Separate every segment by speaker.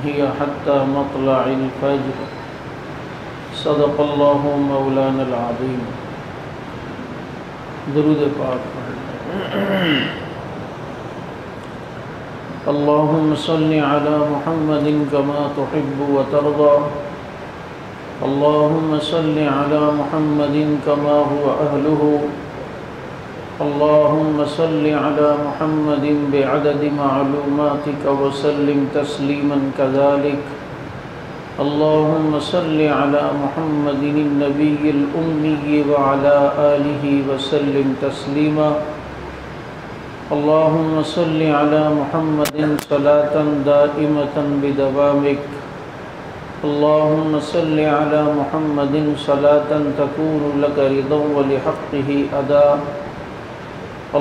Speaker 1: هي حتى مطلع الفجر صدق الله مولانا العظيم. درود پاک پڑھ اللهم صل على محمد كما تحب وترضى. اللهم صل على محمد كما هو أهله. اللهم صل على محمد بعدد معلوماتك وسلم تسليما كذلك. اللهم صل على محمد النبي الأمي وعلى آله وسلم تسليما. اللهم صل على محمد صلاة دائمة بدوامك. اللهم صل على محمد صلاة تكون لك رضا ولحقه أداء.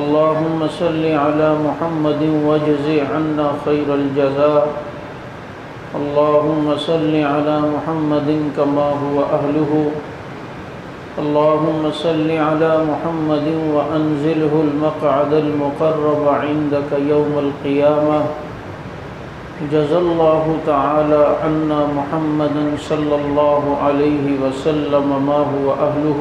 Speaker 1: اللهم صل على محمد واجز عنا خير الجزاء. اللهم صل على محمد كما هو أهله. اللهم صل على محمد وأنزله المقعد المقرب عندك يوم القيامة. جزا الله تعالى عنا محمدا صلى الله عليه وسلم ما هو أهله.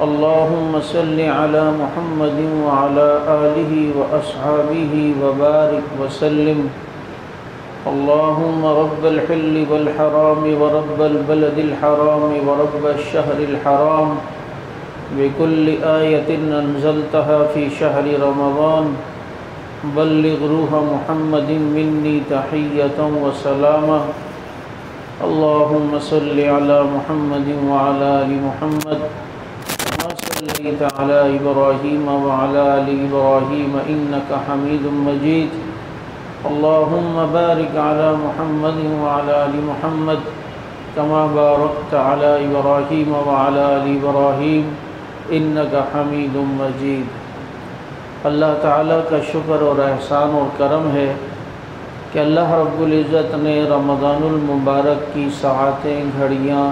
Speaker 1: اللهم صل على محمد وعلى آله وأصحابه وبارك وسلم. اللهم رب الحل والحرام ورب البلد الحرام ورب الشهر الحرام بكل آية أنزلتها في شهر رمضان بلغ روح محمد مني تحية وسلامة. اللهم صل على محمد وعلى آل محمد كما صليت على إبراهيم وعلى آل إبراهيم إنك حميد مجيد. اللهم بارك على محمد وعلى آل محمد كما باركت على إبراهيم وعلى آل إبراهيم إنك حميد مجيد. اللہ تعالیٰ کا شکر اور احسان اور کرم ہے کہ اللہ رب العزت نے رمضان المبارک کی ساعتیں، گھڑیاں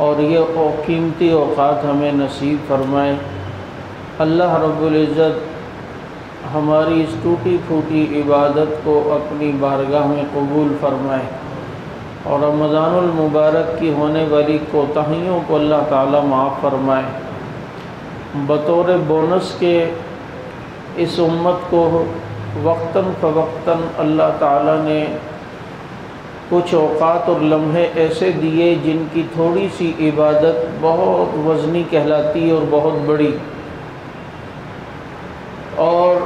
Speaker 1: اور یہ قیمتی اوقات ہمیں نصیب فرمائے. اللہ رب العزت ہماری اس ٹوٹی پھوٹی عبادت کو اپنی بارگاہ میں قبول فرمائے اور رمضان المبارک کی ہونے والی کوتاہیوں کو اللہ تعالیٰ معاف فرمائے. بطور بونس کے اس امت کو وقتاً فوقتاً اللہ تعالیٰ نے کچھ اوقات اور لمحے ایسے دیے جن کی تھوڑی سی عبادت بہت وزنی کہلاتی اور بہت بڑی. اور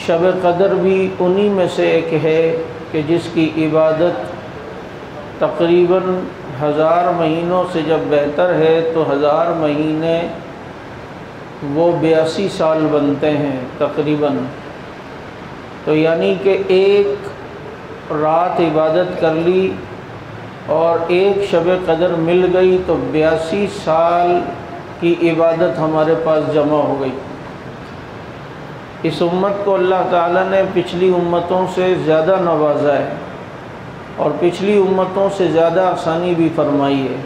Speaker 1: شب قدر بھی انہی میں سے ایک ہے کہ جس کی عبادت تقریباً 1000 مہینوں سے جب بہتر ہے تو 1000 مہینے وہ 82 سال بنتے ہیں تقریباً. تو یعنی کہ ایک رات عبادت کر لی اور ایک شب قدر مل گئی تو 82 سال کی عبادت ہمارے پاس جمع ہو گئی. اس امت کو اللہ تعالیٰ نے پچھلی امتوں سے زیادہ نوازا ہے اور پچھلی امتوں سے زیادہ آسانی بھی فرمائی ہے.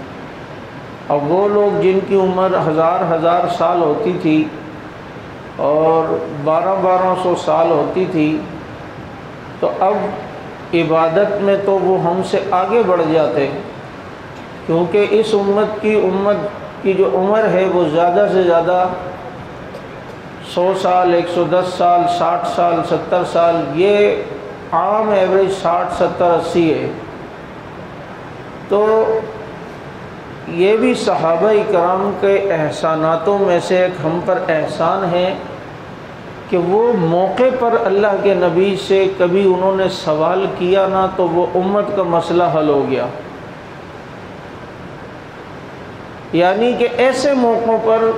Speaker 1: اب وہ لوگ جن کی عمر 1000 سال ہوتی تھی اور 1200 سال ہوتی تھی تو اب عبادت میں تو وہ ہم سے آگے بڑھ جاتے کیونکہ اس امت کی جو عمر ہے وہ زیادہ سے زیادہ 100 سال 110 سال 60 سال 70 سال، یہ عام ایوریج 60 70 80 ہے. تو یہ بھی صحابہ کرام کے احساناتوں میں سے ایک ہم پر احسان ہے کہ وہ موقع پر اللہ کے نبی سے کبھی انہوں نے سوال کیا نہ تو وہ امت کا مسئلہ حل ہو گیا. یعنی کہ ایسے موقعوں پر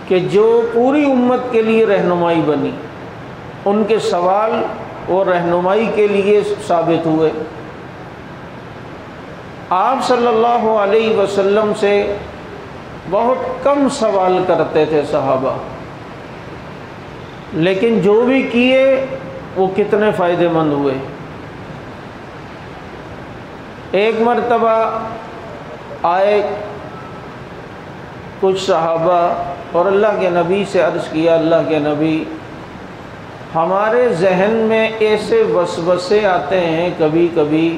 Speaker 1: کہ جو پوری امت کے لیے رہنمائی بنی، ان کے سوال وہ رہنمائی کے لیے ثابت ہوئے. آپ صلی اللہ علیہ وسلم سے بہت کم سوال کرتے تھے صحابہ، لیکن جو بھی کیے وہ کتنے فائدہ مند ہوئے. ایک مرتبہ آئے کچھ صحابہ اور اللہ کے نبی سے عرض کیا، اللہ کے نبی ہمارے ذہن میں ایسے وسوسے آتے ہیں کبھی کبھی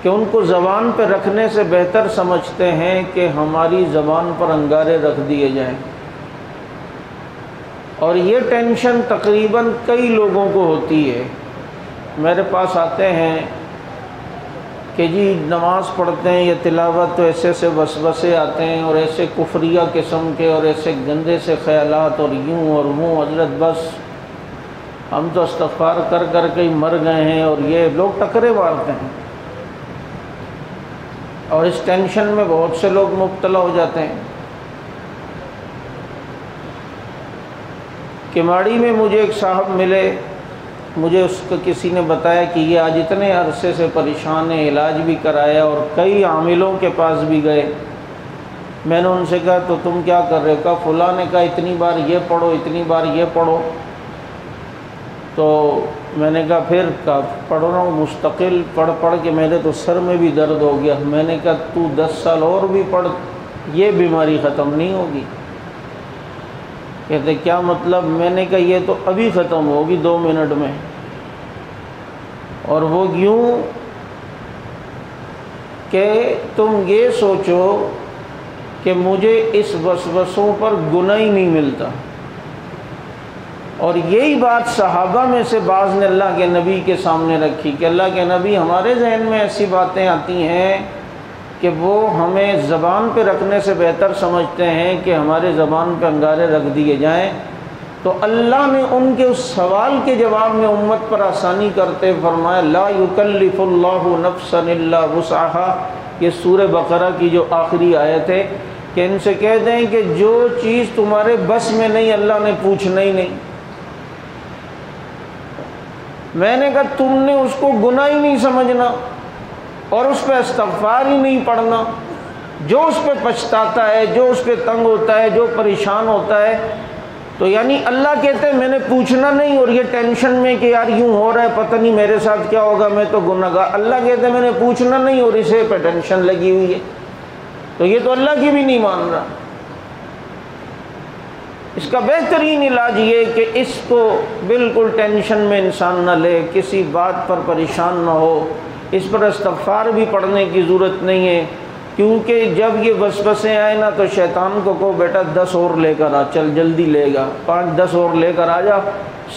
Speaker 1: کہ ان کو زبان پہ رکھنے سے بہتر سمجھتے ہیں کہ ہماری زبان پر انگارے رکھ دیے جائیں، اور یہ ٹینشن تقریباً کئی لوگوں کو ہوتی ہے۔ میرے پاس آتے ہیں کہ جی نماز پڑھتے ہیں یا تلاوت تو ایسے ایسے وسوسے آتے ہیں اور ایسے کفریہ قسم کے اور ایسے گندے سے خیالات اور یوں اور وہ، حضرت بس ہم تو استغفار کر کر کے ہی مر گئے ہیں، اور یہ لوگ ٹکرے مارتے ہیں، اور اس ٹینشن میں بہت سے لوگ مبتلا ہو جاتے ہیں۔ کماڑی میں مجھے ایک صاحب ملے، مجھے اس کو کسی نے بتایا کہ یہ آج اتنے عرصے سے پریشان ہے، علاج بھی کرایا اور کئی عاملوں کے پاس بھی گئے۔ میں نے ان سے کہا تو تم کیا کر رہے ہو؟ کہا فلاں نے کہا اتنی بار یہ پڑھو، اتنی بار یہ پڑھو۔ تو میں نے کہا پھر پڑھ رہا ہوں مستقل، پڑھ پڑھ کے میرے تو سر میں بھی درد ہو گیا۔ میں نے کہا تو 10 سال اور بھی پڑھ، یہ بیماری ختم نہیں ہوگی۔ کہتے کیا مطلب؟ میں نے کہا یہ تو ابھی ختم ہوگی 2 منٹ میں۔ اور وہ یوں کہ تم یہ سوچو کہ مجھے اس وسوسوں پر گناہ ہی نہیں ملتا۔ اور یہی بات صحابہ میں سے بعض نے اللہ کے نبی کے سامنے رکھی کہ اللہ کے نبی ہمارے ذہن میں ایسی باتیں آتی ہیں کہ وہ ہمیں زبان پہ رکھنے سے بہتر سمجھتے ہیں کہ ہمارے زبان پہ انگارے رکھ دیے جائیں۔ تو اللہ نے ان کے اس سوال کے جواب میں امت پر آسانی کرتے فرمایا لا یکلف اللہ نفسا الا وسعها۔ یہ سورہ بقرہ کی جو آخری آیت ہے کہ ان سے کہہ دیں کہ جو چیز تمہارے بس میں نہیں اللہ نے پوچھنا ہی نہیں۔ میں نے کہا تم نے اس کو گناہ ہی نہیں سمجھنا اور اس پہ استغفار ہی نہیں پڑھنا۔ جو اس پہ پچھتاتا ہے، جو اس پہ تنگ ہوتا ہے، جو پریشان ہوتا ہے، تو یعنی اللہ کہتے ہیں میں نے پوچھنا نہیں، اور یہ ٹینشن میں کہ یار یوں ہو رہا ہے پتہ نہیں میرے ساتھ کیا ہوگا، میں تو گناہ گار۔ اللہ کہتے ہیں میں نے پوچھنا نہیں اور اسے پہ ٹینشن لگی ہوئی ہے، تو یہ تو اللہ کی بھی نہیں مان رہا۔ اس کا بہترین علاج یہ کہ اس کو بالکل ٹینشن میں انسان نہ لے، کسی بات پر پریشان نہ ہو، اس پر استغفار بھی پڑھنے کی ضرورت نہیں ہے، کیونکہ جب یہ وسوسے آئے نا تو شیطان کو کہو بیٹا 10 اور لے کر آ، چل جلدی لے گا، 5-10 اور لے کر آ جا،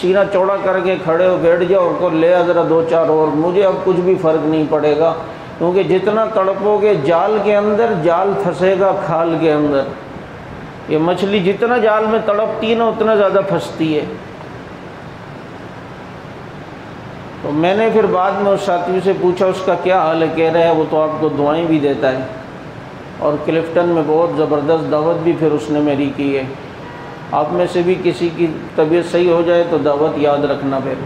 Speaker 1: سینہ چوڑا کر کے کھڑے ہو بیٹھ جاؤ اور کو لے آ ذرا 2-4 اور، مجھے اب کچھ بھی فرق نہیں پڑے گا، کیونکہ جتنا تڑپو گے جال کے اندر، جال پھنسے گا کھال کے اندر۔ یہ مچھلی جتنا جال میں تڑپتی ہے نا اتنا زیادہ پھنستی ہے۔ تو میں نے پھر بعد میں اس ساتھی سے پوچھا اس کا کیا حال ہے، کہہ رہا ہے وہ تو آپ کو دعائیں بھی دیتا ہے، اور کلفٹن میں بہت زبردست دعوت بھی پھر اس نے میری کی ہے۔ آپ میں سے بھی کسی کی طبیعت صحیح ہو جائے تو دعوت یاد رکھنا پھر،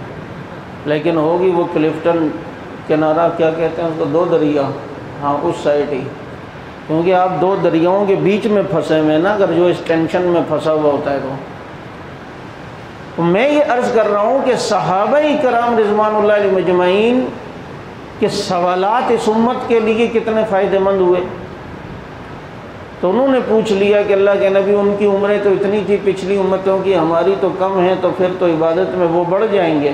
Speaker 1: لیکن ہوگی وہ کلفٹن کنارہ کیا کہتے ہیں اس کو، 2 دریا، ہاں اس سائڈ ہی، کیونکہ آپ 2 دریاؤں کے بیچ میں پھنسے ہوئے نا، اگر جو اس ٹینشن میں پھنسا ہوا ہوتا ہے تو میں یہ عرض کر رہا ہوں کہ صحابہ کرام رضوان اللہ علیہ مجمعین کے سوالات اس امت کے لیے کتنے فائدہ مند ہوئے۔ تو انہوں نے پوچھ لیا کہ اللہ کے نبی ان کی عمریں تو اتنی تھی پچھلی امتوں کی، ہماری تو کم ہیں، تو پھر تو عبادت میں وہ بڑھ جائیں گے،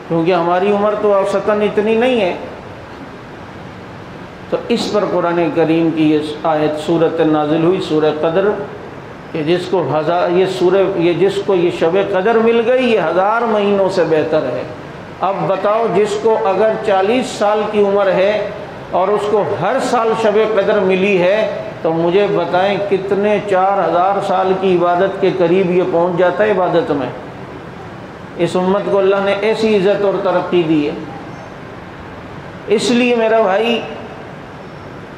Speaker 1: کیونکہ ہماری عمر تو اوسطاً اتنی نہیں ہے۔ تو اس پر قرآن کریم کی یہ آیت سورۃ نازل ہوئی، سورہ قدر، کہ جس کو جس کو یہ شب قدر مل گئی یہ 1000 مہینوں سے بہتر ہے۔ اب بتاؤ جس کو اگر 40 سال کی عمر ہے اور اس کو ہر سال شب قدر ملی ہے تو مجھے بتائیں کتنے 4000 سال کی عبادت کے قریب یہ پہنچ جاتا ہے عبادت میں۔ اس امت کو اللہ نے ایسی عزت اور ترقی دی ہے۔ اس لیے میرا بھائی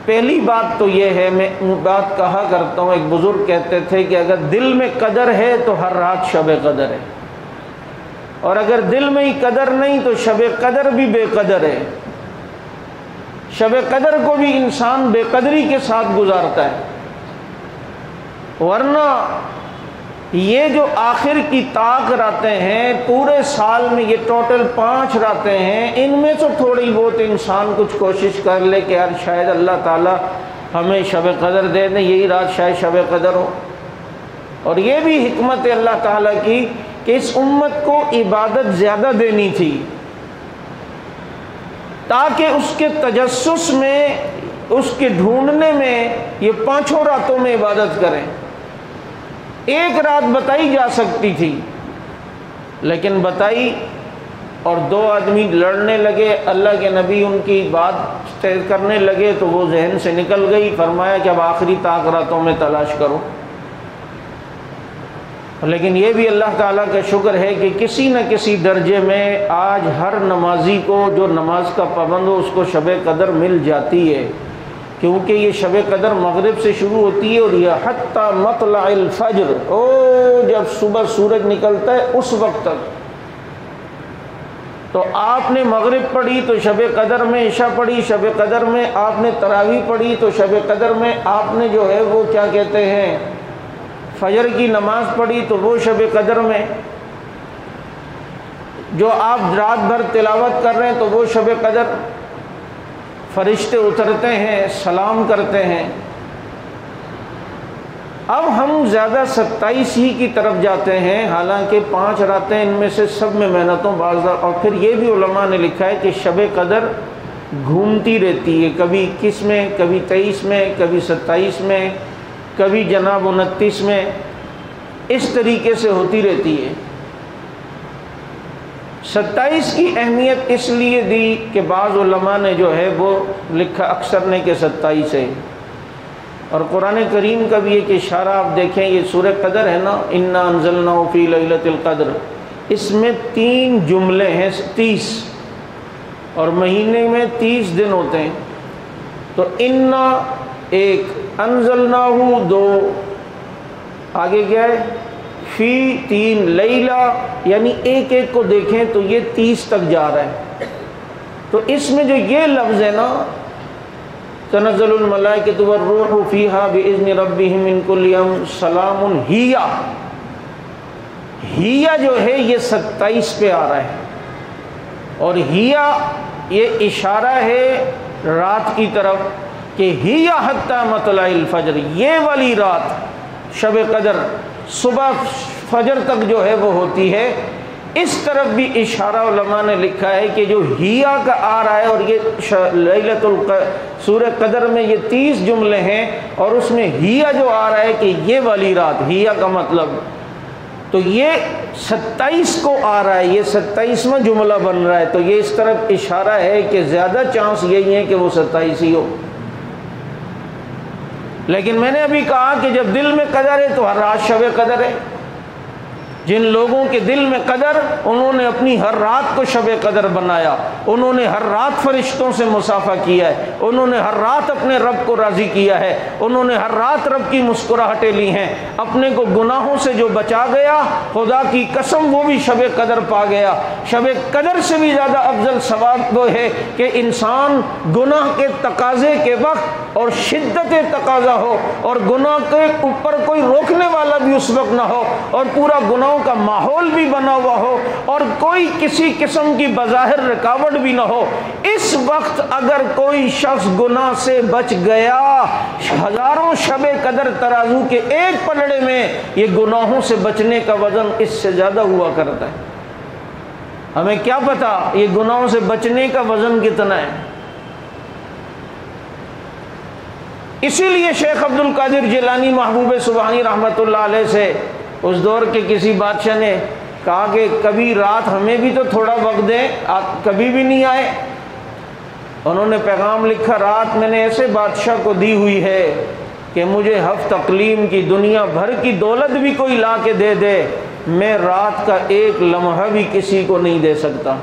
Speaker 1: پہلی بات تو یہ ہے، میں بات کہا کرتا ہوں، ایک بزرگ کہتے تھے کہ اگر دل میں قدر ہے تو ہر رات شب قدر ہے، اور اگر دل میں ہی قدر نہیں تو شب قدر بھی بے قدر ہے۔ شب قدر کو بھی انسان بے قدری کے ساتھ گزارتا ہے، ورنہ یہ جو آخر کی طاق راتیں ہیں پورے سال میں، یہ ٹوٹل 5 راتیں ہیں، ان میں سے تھوڑی بہت انسان کچھ کوشش کر لے کہ یار شاید اللہ تعالیٰ ہمیں شب قدر دے دیں، یہی رات شاید شب قدر ہو۔ اور یہ بھی حکمت اللہ تعالیٰ کی کہ اس امت کو عبادت زیادہ دینی تھی تاکہ اس کے تجسس میں، اس کے ڈھونڈنے میں یہ 5 راتوں میں عبادت کریں۔ ایک رات بتائی جا سکتی تھی لیکن بتائی اور 2 آدمی لڑنے لگے، اللہ کے نبی ان کی بات طے کرنے لگے تو وہ ذہن سے نکل گئی، فرمایا کہ اب آخری طاق راتوں میں تلاش کرو۔ لیکن یہ بھی اللہ تعالیٰ کا شکر ہے کہ کسی نہ کسی درجے میں آج ہر نمازی کو جو نماز کا پابند ہو اس کو شب قدر مل جاتی ہے، کیونکہ یہ شب قدر مغرب سے شروع ہوتی ہے اور یہ حتی مطلع الفجر، جب صبح سورج نکلتا ہے اس وقت تک۔ تو آپ نے مغرب پڑھی تو شب قدر میں، عشاء پڑھی شب قدر میں، آپ نے تراویح پڑھی تو شب قدر میں، آپ نے جو ہے وہ کیا کہتے ہیں فجر کی نماز پڑھی تو وہ شب قدر میں، جو آپ رات بھر تلاوت کر رہے ہیں تو وہ شب قدر۔ فرشتے اترتے ہیں، سلام کرتے ہیں۔ اب ہم زیادہ 27 ہی کی طرف جاتے ہیں، حالانکہ 5 راتیں ان میں سے سب میں محنتوں بازدار۔ اور پھر یہ بھی علماء نے لکھا ہے کہ شب قدر گھومتی رہتی ہے، کبھی 21 میں، کبھی 23 میں، کبھی 27 میں، کبھی جناب 29 میں، اس طریقے سے ہوتی رہتی ہے۔ 27 کی اہمیت اس لیے دی کہ بعض علماء نے جو ہے وہ لکھا، اکثر نے کہ 27 ہے، اور قرآن کریم کا بھی ایک اشارہ آپ دیکھیں، یہ سورہ قدر ہے نا، انا انزلناہ فی لیلۃ القدر، اس میں 3 جملے ہیں، 30، اور مہینے میں 30 دن ہوتے ہیں، تو انا 1، انزلناہ 2، آگے کیا ہے فی 3، لیلہ، یعنی ایک ایک کو دیکھیں تو یہ 30 تک جا رہا ہے۔ تو اس میں جو یہ لفظ ہے نا، تنزل الملائکۃ والروح فیہا بإذن ربہم من کل امر سلام ہی، ہیا جو ہے یہ 27 پہ آ رہا ہے، اور ہیا یہ اشارہ ہے رات کی طرف کہ ہیا حتی مطلع الفجر، یہ والی رات شب قدر صبح فجر تک جو ہے وہ ہوتی ہے۔ اس طرف بھی اشارہ علماء نے لکھا ہے کہ جو ہیا کا آ رہا ہے، اور یہ سورہ قدر میں یہ 30 جملے ہیں، اور اس میں ہیا جو آ رہا ہے کہ یہ والی رات، ہیا کا مطلب تو یہ 27 کو آ رہا ہے، یہ 27واں جملہ بن رہا ہے، تو یہ اس طرف اشارہ ہے کہ زیادہ چانس یہی ہے کہ وہ 27 ہی ہو۔ لیکن میں نے ابھی کہا کہ جب دل میں قدر ہے تو ہر رات شب قدر ہے۔ جن لوگوں کے دل میں قدر، انہوں نے اپنی ہر رات کو شب قدر بنایا، انہوں نے ہر رات فرشتوں سے مصافحہ کیا ہے، انہوں نے ہر رات اپنے رب کو راضی کیا ہے، انہوں نے ہر رات رب کی مسکراہٹیں لی ہیں، اپنے کو گناہوں سے جو بچا گیا، خدا کی قسم وہ بھی شب قدر پا گیا۔ شب قدر سے بھی زیادہ افضل ثواب وہ ہے کہ انسان گناہ کے تقاضے کے وقت اور شدت تقاضا ہو، اور گناہ کے اوپر کوئی روکنے والا بھی اس وقت نہ ہو، اور پورا گناہوں کا ماحول بھی بنا ہوا ہو، اور کوئی کسی قسم کی بظاہر رکاوٹ بھی نہ ہو۔ اس وقت اگر کوئی شخص گناہ سے بچ گیا، ہزاروں شب قدر ترازو کے ایک پلڑے میں یہ گناہوں سے بچنے کا وزن اس سے زیادہ ہوا کرتا ہے۔ ہمیں کیا پتا یہ گناہوں سے بچنے کا وزن کتنا ہے۔ اسی لیے شیخ عبد القادر جیلانی محبوب سبحانی رحمۃ اللہ علیہ سے اس دور کے کسی بادشاہ نے کہا کہ کبھی رات ہمیں بھی تو تھوڑا وقت دیں، آپ کبھی بھی نہیں آئے۔ انہوں نے پیغام لکھا، رات میں نے ایسے بادشاہ کو دی ہوئی ہے کہ مجھے ہفت اقلیم کی دنیا بھر کی دولت بھی کوئی لا کے دے دے، میں رات کا ایک لمحہ بھی کسی کو نہیں دے سکتا،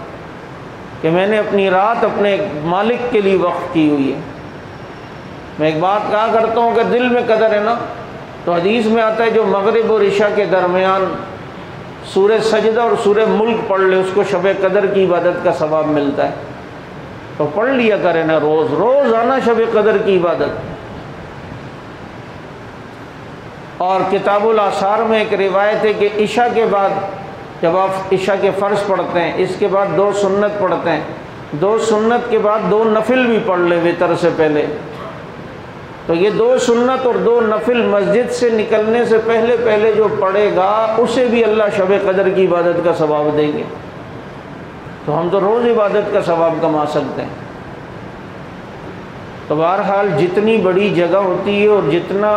Speaker 1: کہ میں نے اپنی رات اپنے مالک کے لیے وقف کی ہوئی ہے۔ میں ایک بات کہا کرتا ہوں کہ دل میں قدر ہے نا، تو حدیث میں آتا ہے جو مغرب اور عشاء کے درمیان سورہ سجدہ اور سورہ ملک پڑھ لے اس کو شب قدر کی عبادت کا ثواب ملتا ہے، تو پڑھ لیا کرے نا روزانہ شب قدر کی عبادت۔ اور کتاب الاثار میں ایک روایت ہے کہ عشاء کے بعد جب آپ عشاء کے فرض پڑھتے ہیں، اس کے بعد 2 سنت پڑھتے ہیں، 2 سنت کے بعد 2 نفل بھی پڑھ لے وتر سے پہلے، تو یہ 2 سنت اور 2 نفل مسجد سے نکلنے سے پہلے جو پڑھے گا اسے بھی اللہ شب قدر کی عبادت کا ثواب دیں گے۔ تو ہم تو روز عبادت کا ثواب کما سکتے ہیں۔ تو بہرحال جتنی بڑی جگہ ہوتی ہے اور جتنا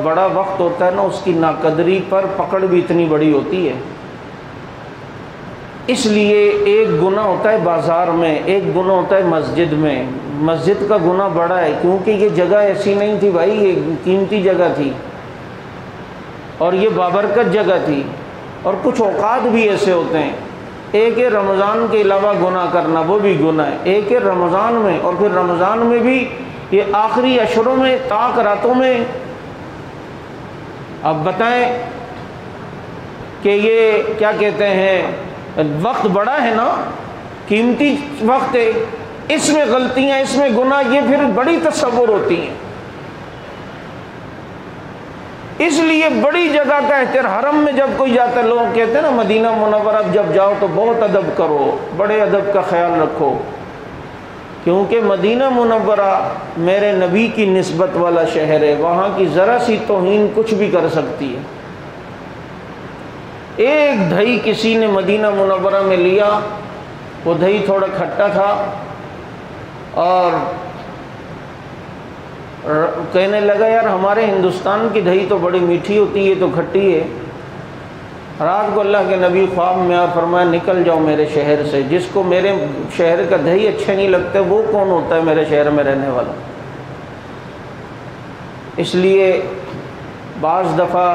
Speaker 1: بڑا وقت ہوتا ہے نا، اس کی ناقدری پر پکڑ بھی اتنی بڑی ہوتی ہے۔ اس لیے ایک گناہ ہوتا ہے بازار میں، ایک گناہ ہوتا ہے مسجد میں۔ مسجد کا گناہ بڑا ہے کیونکہ یہ جگہ ایسی نہیں تھی بھائی، یہ قیمتی جگہ تھی اور یہ بابرکت جگہ تھی۔ اور کچھ اوقات بھی ایسے ہوتے ہیں، ایک ہے رمضان کے علاوہ گناہ کرنا، وہ بھی گناہ ہے۔ ایک ہے رمضان میں، اور پھر رمضان میں بھی یہ آخری اشروں میں، طاق راتوں میں۔ اب بتائیں کہ یہ کیا کہتے ہیں، وقت بڑا ہے نا، قیمتی وقت ہے، اس میں غلطیاں، اس میں گناہ، یہ پھر بڑی تصور ہوتی ہیں۔ اس لیے بڑی جگہ کا احترام، حرم میں جب کوئی جاتا ہے، لوگ کہتے ہیں نا مدینہ منورہ جب جاؤ تو بہت ادب کرو، بڑے ادب کا خیال رکھو، کیونکہ مدینہ منورہ میرے نبی کی نسبت والا شہر ہے، وہاں کی ذرا سی توہین کچھ بھی کر سکتی ہے۔ ایک دہی کسی نے مدینہ منورہ میں لیا، وہ دہی تھوڑا کھٹا تھا اور کہنے لگا یار ہمارے ہندوستان کی دہی تو بڑی میٹھی ہوتی ہے، تو کھٹی ہے۔ رات کو اللہ کے نبی خواب میں اور فرمایا نکل جاؤ میرے شہر سے، جس کو میرے شہر کا دہی اچھے نہیں لگتے وہ کون ہوتا ہے میرے شہر میں رہنے والا۔ اس لیے بعض دفعہ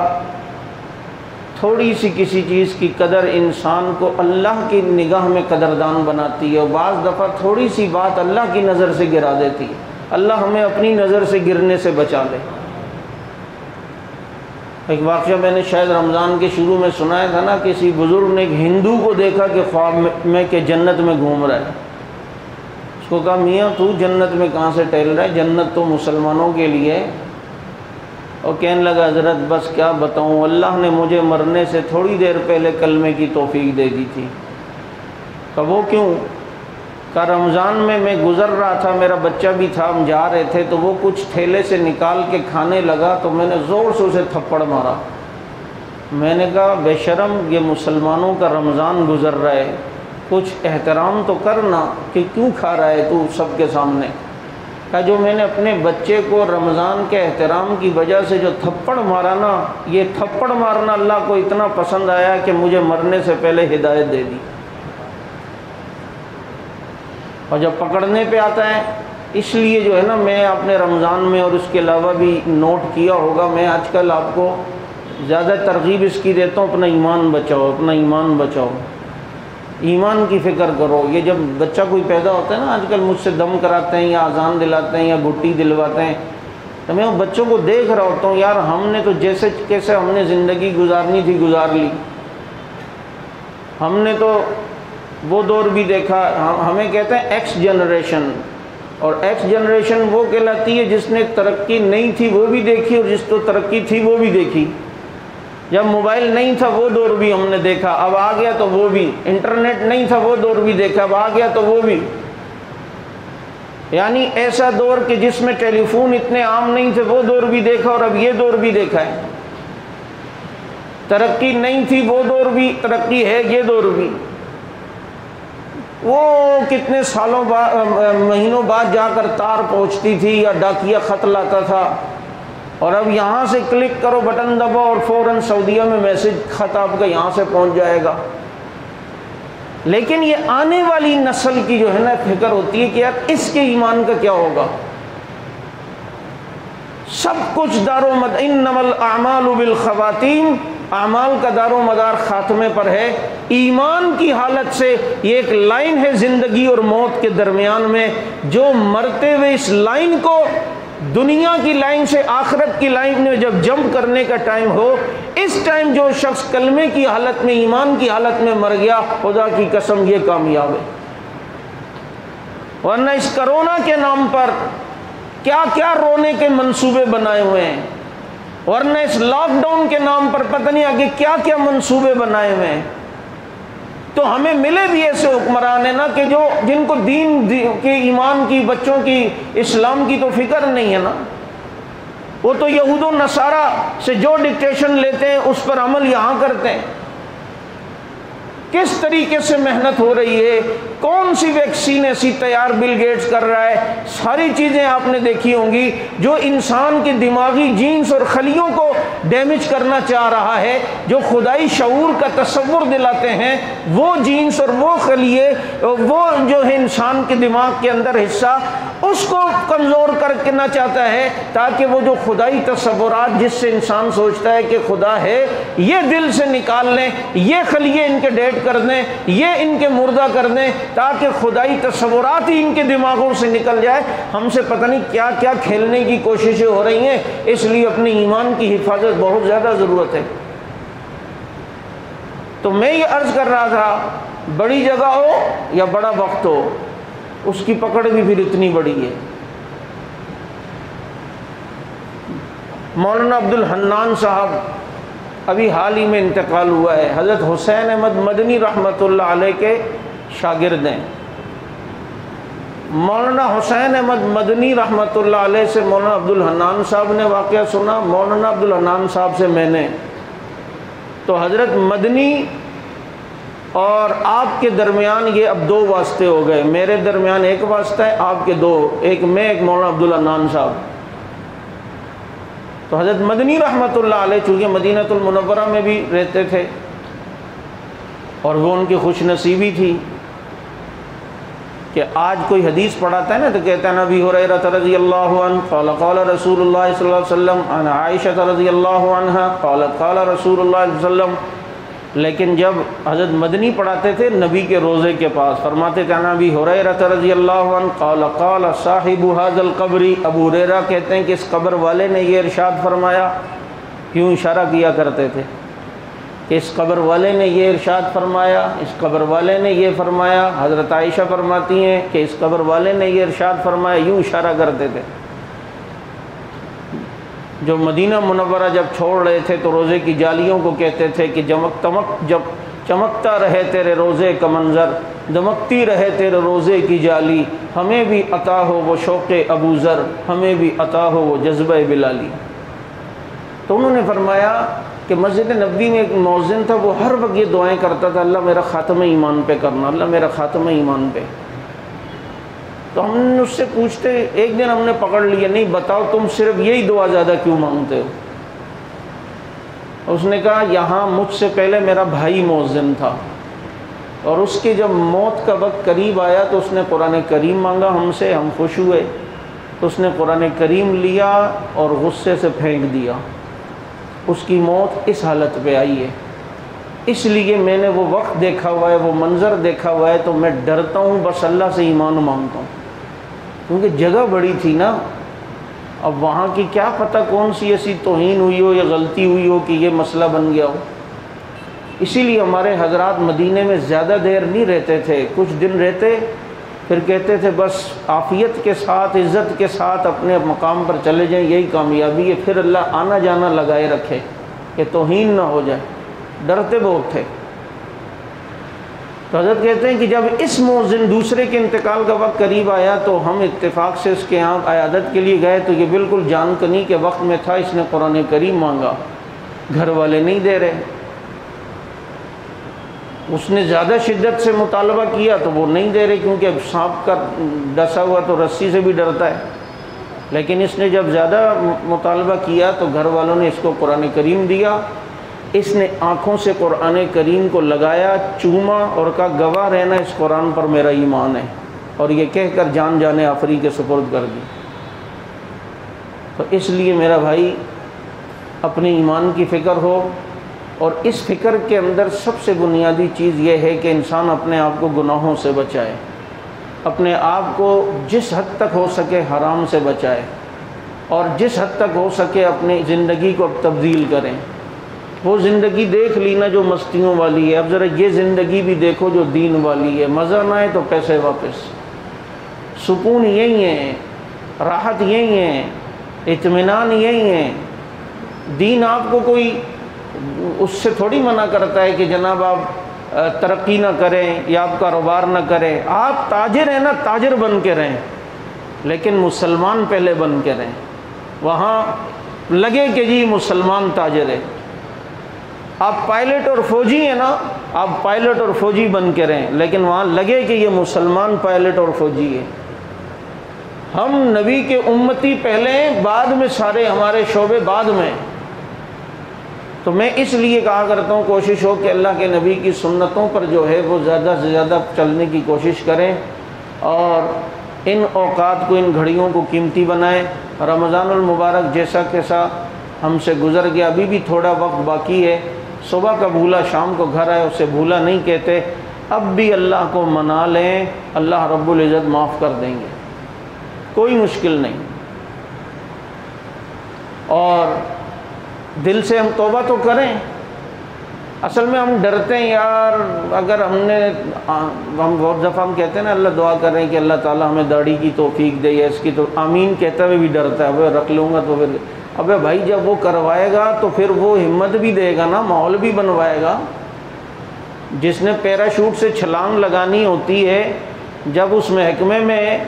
Speaker 1: تھوڑی سی کسی چیز کی قدر انسان کو اللہ کی نگاہ میں قدردان بناتی ہے، اور بعض دفعہ تھوڑی سی بات اللہ کی نظر سے گرا دیتی ہے۔ اللہ ہمیں اپنی نظر سے گرنے سے بچا لے۔ ایک واقعہ میں نے شاید رمضان کے شروع میں سنایا تھا نا، کسی بزرگ نے ایک ہندو کو دیکھا کہ خواب میں کہ جنت میں گھوم رہا ہے۔ اس کو کہا میاں تو جنت میں کہاں سے ٹہل رہا ہے، جنت تو مسلمانوں کے لیے ہے۔ اور کہنے لگا حضرت بس کیا بتاؤں، اللہ نے مجھے مرنے سے تھوڑی دیر پہلے کلمے کی توفیق دے دی تھی۔ کہا وہ کیوں؟ کہا رمضان میں گزر رہا تھا، میرا بچہ بھی تھا، ہم جا رہے تھے تو وہ کچھ تھیلے سے نکال کے کھانے لگا تو میں نے زور سے اسے تھپڑ مارا۔ میں نے کہا بے شرم، یہ مسلمانوں کا رمضان گزر رہا ہے، کچھ احترام تو کرنا کہ کیوں کھا رہا ہے تو سب کے سامنے۔ کہا جو میں نے اپنے بچے کو رمضان کے احترام کی وجہ سے جو تھپڑ مارا نا، یہ تھپڑ مارنا اللہ کو اتنا پسند آیا کہ مجھے مرنے سے پہلے ہدایت دے دی۔ اور جب پکڑنے پہ آتا ہے، اس لیے جو ہے نا میں اپنے رمضان میں اور اس کے علاوہ بھی نوٹ کیا ہوگا، میں آج کل آپ کو زیادہ ترغیب اس کی دیتا ہوں، اپنا ایمان بچاؤ، اپنا ایمان بچاؤ، ایمان کی فکر کرو۔ یہ جب بچہ کوئی پیدا ہوتا ہے نا، آج کل مجھ سے دم کراتے ہیں یا اذان دلاتے ہیں یا گھٹی دلواتے ہیں، تو میں ان بچوں کو دیکھ رہا ہوتا ہوں، یار ہم نے تو جیسے کیسے ہم نے زندگی گزارنی تھی گزار لی، ہم نے تو وہ دور بھی دیکھا۔ ہمیں کہتے ہیں ایکس جنریشن، اور ایکس جنریشن وہ کہلاتی ہے جس نے ترقی نہیں تھی وہ بھی دیکھی اور جس کو ترقی تھی وہ بھی دیکھی۔ جب موبائل نہیں تھا وہ دور بھی ہم نے دیکھا، اب آ گیا تو وہ بھی، انٹرنیٹ نہیں تھا وہ دور بھی دیکھا، اب آ گیا تو وہ بھی۔ یعنی ایسا دور کہ جس میں ٹیلی فون اتنے عام نہیں تھے وہ دور بھی دیکھا، اور اب یہ دور بھی دیکھا ہے۔ ترقی نہیں تھی وہ دور بھی، ترقی ہے یہ دور بھی۔ وہ کتنے سالوں بعد، مہینوں بعد جا کر تار پہنچتی تھی یا ڈاکیہ خط لاتا تھا، اور اب یہاں سے کلک کرو بٹن دباؤ اور فوراً سعودیہ میں میسج خط آپ کا یہاں سے پہنچ جائے گا۔ لیکن یہ آنے والی نسل کی جو ہے نا فکر ہوتی ہے کہ یار اس کے ایمان کا کیا ہوگا۔ سب کچھ دار و مدار، انما الاعمال بالخواتیم، اعمال کا دار و مدار خاتمے پر ہے۔ ایمان کی حالت سے یہ ایک لائن ہے زندگی اور موت کے درمیان میں، جو مرتے ہوئے اس لائن کو دنیا کی لائن سے آخرت کی لائن میں جب جمپ کرنے کا ٹائم ہو، اس ٹائم جو شخص کلمے کی حالت میں، ایمان کی حالت میں مر گیا، خدا کی قسم یہ کامیاب ہے۔ ورنہ اس کرونا کے نام پر کیا کیا رونے کے منصوبے بنائے ہوئے ہیں، ورنہ اس لاک ڈاؤن کے نام پر پتہ نہیں آگے کیا کیا منصوبے بنائے ہوئے ہیں۔ تو ہمیں ملے بھی ایسے حکمران ہیں نا کہ جن کو دین کے، ایمان کی، بچوں کی، اسلام کی تو فکر نہیں ہے نا۔ وہ تو یہود و نصارہ سے جو ڈکٹیشن لیتے ہیں اس پر عمل یہاں کرتے ہیں۔ کس طریقے سے محنت ہو رہی ہے، کون سی ویکسین ایسی تیار بل گیٹس کر رہا ہے، ساری چیزیں آپ نے دیکھی ہوں گی جو انسان کے دماغی جینز اور خلیوں کو ڈیمیج کرنا چاہ رہا ہے، جو خدائی شعور کا تصور دلاتے ہیں، وہ جینز اور وہ خلیے، وہ جو ہے انسان کے دماغ کے اندر حصہ، اس کو کمزور کرنا چاہتا ہے تاکہ وہ جو خدائی تصورات جس سے انسان سوچتا ہے کہ خدا ہے، یہ دل سے نکال لیں، یہ خلیے ان کے ڈیڈ کر دیں، یہ ان کے مردہ کر دیں، تاکہ خدائی تصورات ہی ان کے دماغوں سے نکل جائے۔ ہم سے پتہ نہیں کیا کیا کھیلنے کی کوششیں ہو رہی ہیں، اس لیے اپنے ایمان کی حفاظت بہت زیادہ ضرورت ہے۔ تو میں یہ عرض کر رہا تھا، بڑی جگہ ہو یا بڑا وقت ہو، اس کی پکڑ بھی پھر اتنی بڑی ہے۔ مولانا عبد الحنان صاحب ابھی حال ہی میں انتقال ہوا ہے، حضرت حسین احمد مدنی رحمۃ اللہ علیہ کے شاگرد ہیں۔ مولانا حسین احمد مدنی رحمۃ اللہ علیہ سے مولانا عبد الحنان صاحب نے واقعہ سنا، مولانا عبد الحنان صاحب سے میں نے۔ تو حضرت مدنی اور آپ کے درمیان یہ اب دو واسطے ہو گئے، میرے درمیان ایک واسطہ ہے، آپ کے دو، ایک میں ایک مولانا عبد الحنان صاحب۔ تو حضرت مدنی رحمۃ اللہ علیہ چونکہ مدینہ المنورہ میں بھی رہتے تھے اور وہ ان کی خوش نصیبی تھی کہ آج کوئی حدیث پڑھاتا ہے نا تو کہتا ہے نبی ہریرہ رضی اللہ عنہ قال قال رسول اللہ صلی اللہ علیہ وسلم عن عائشہ رضی اللہ عنہا قالت قال رسول اللہ صلی اللہ علیہ وسلم، لیکن جب حضرت مدنی پڑھاتے تھے نبی کے روزے کے پاس فرماتے تھے نبی ہریرہ رضی اللہ عنہ قال قال صاحب هذا القبر، ابو ہریرہ کہتے ہیں کہ اس قبر والے نے یہ ارشاد فرمایا، کیوں اشارہ کیا کرتے تھے کہ اس قبر والے نے یہ ارشاد فرمایا، اس قبر والے نے یہ فرمایا۔ حضرت عائشہ فرماتی ہیں کہ اس قبر والے نے یہ ارشاد فرمایا، یوں اشارہ کرتے تھے۔ جو مدینہ منورہ جب چھوڑ رہے تھے تو روزے کی جالیوں کو کہتے تھے کہ جب چمکتا رہے تیرے روزے کا منظر، دمکتی رہے تیرے روزے کی جالی، ہمیں بھی عطا ہو وہ شوق ابو ذر، ہمیں بھی عطا ہو وہ جذبہ بلالی۔ تو انہوں نے فرمایا کہ مسجد نبوی میں ایک مؤذن تھا، وہ ہر وقت یہ دعائیں کرتا تھا، اللہ میرا خاتمہ ایمان پہ کرنا، اللہ میرا خاتمہ ایمان پہ۔ تو ہم نے اس سے پوچھتے، ایک دن ہم نے پکڑ لیا، نہیں بتاؤ تم صرف یہی دعا زیادہ کیوں مانگتے ہو؟ اس نے کہا یہاں مجھ سے پہلے میرا بھائی مؤذن تھا اور اس کی جب موت کا وقت قریب آیا تو اس نے قرآن کریم مانگا ہم سے، ہم خوش ہوئے تو اس نے قرآن کریم لیا اور غصے سے پھینک دیا۔ اس کی موت اس حالت پہ آئی ہے، اس لیے میں نے وہ وقت دیکھا ہوا ہے، وہ منظر دیکھا ہوا ہے، تو میں ڈرتا ہوں، بس اللہ سے ایمان مانگتا ہوں، کیونکہ جگہ بڑی تھی نا۔ اب وہاں کی کیا پتہ کون سی ایسی توہین ہوئی ہو یا غلطی ہوئی ہو کہ یہ مسئلہ بن گیا ہو۔ اسی لیے ہمارے حضرات مدینے میں زیادہ دیر نہیں رہتے تھے، کچھ دن رہتے پھر کہتے تھے بس عافیت کے ساتھ عزت کے ساتھ اپنے مقام پر چلے جائیں، یہی کامیابی ہے، پھر اللہ آنا جانا لگائے رکھے کہ توہین نہ ہو جائے، ڈرتے بہت تھے۔ تو حضرت کہتے ہیں کہ جب اس مؤذن دوسرے کے انتقال کا وقت قریب آیا تو ہم اتفاق سے اس کے یہاں عیادت کے لیے گئے، تو یہ بالکل جان کنی کے وقت میں تھا، اس نے قرآن کریم مانگا، گھر والے نہیں دے رہے۔ اس نے زیادہ شدت سے مطالبہ کیا تو وہ نہیں دے رہے، کیونکہ اب سانپ کا ڈسا ہوا تو رسی سے بھی ڈرتا ہے، لیکن اس نے جب زیادہ مطالبہ کیا تو گھر والوں نے اس کو قرآن کریم دیا۔ اس نے آنکھوں سے قرآن کریم کو لگایا، چوما اور کہا گواہ رہنا اس قرآن پر میرا ایمان ہے، اور یہ کہہ کر جان جانے آفری کے سپرد کر دی۔ تو اس لیے میرا بھائی اپنے ایمان کی فکر ہو، اور اس فکر کے اندر سب سے بنیادی چیز یہ ہے کہ انسان اپنے آپ کو گناہوں سے بچائے، اپنے آپ کو جس حد تک ہو سکے حرام سے بچائے، اور جس حد تک ہو سکے اپنی زندگی کو تبدیل کریں۔ وہ زندگی دیکھ لی نا جو مستیوں والی ہے، اب ذرا یہ زندگی بھی دیکھو جو دین والی ہے، مزہ نہ آئے تو پیسے واپس، سکون یہی ہے، راحت یہی ہے، اطمینان یہی ہے۔ دین آپ کو کوئی اس سے تھوڑی منع کرتا ہے کہ جناب آپ ترقی نہ کریں یا آپ کاروبار نہ کریں، آپ تاجر ہیں نا، تاجر بن کے رہیں، لیکن مسلمان پہلے بن کے رہیں۔ وہاں لگے کہ جی مسلمان تاجر ہے. آپ پائلٹ اور فوجی ہیں نا، آپ پائلٹ اور فوجی بن کے رہیں، لیکن وہاں لگے کہ یہ مسلمان پائلٹ اور فوجی ہے. ہم نبی کے امتی پہلے ہیں، بعد میں سارے ہمارے شعبے بعد میں. تو میں اس لیے کہا کرتا ہوں کوشش ہو کہ اللہ کے نبی کی سنتوں پر جو ہے وہ زیادہ سے زیادہ چلنے کی کوشش کریں، اور ان اوقات کو، ان گھڑیوں کو قیمتی بنائیں. رمضان المبارک جیسا کیسا ہم سے گزر گیا، ابھی بھی تھوڑا وقت باقی ہے. صبح کا بھولا شام کو گھر آئے اسے بھولا نہیں کہتے. اب بھی اللہ کو منا لیں، اللہ رب العزت معاف کر دیں گے، کوئی مشکل نہیں. اور دل سے ہم توبہ تو کریں. اصل میں ہم ڈرتے ہیں یار، اگر ہم بہت دفعہ ہم کہتے ہیں نا اللہ دعا کر رہے ہیں کہ اللہ تعالیٰ ہمیں داڑھی کی توفیق دے یا اس کی، تو آمین کہتے ہوئے بھی ڈرتا ہے، ابے رکھ لوں گا تو پھر، ابے بھائی جب وہ کروائے گا تو پھر وہ ہمت بھی دے گا نا، ماحول بھی بنوائے گا. جس نے پیراشوٹ سے چھلانگ لگانی ہوتی ہے، جب اس محکمے میں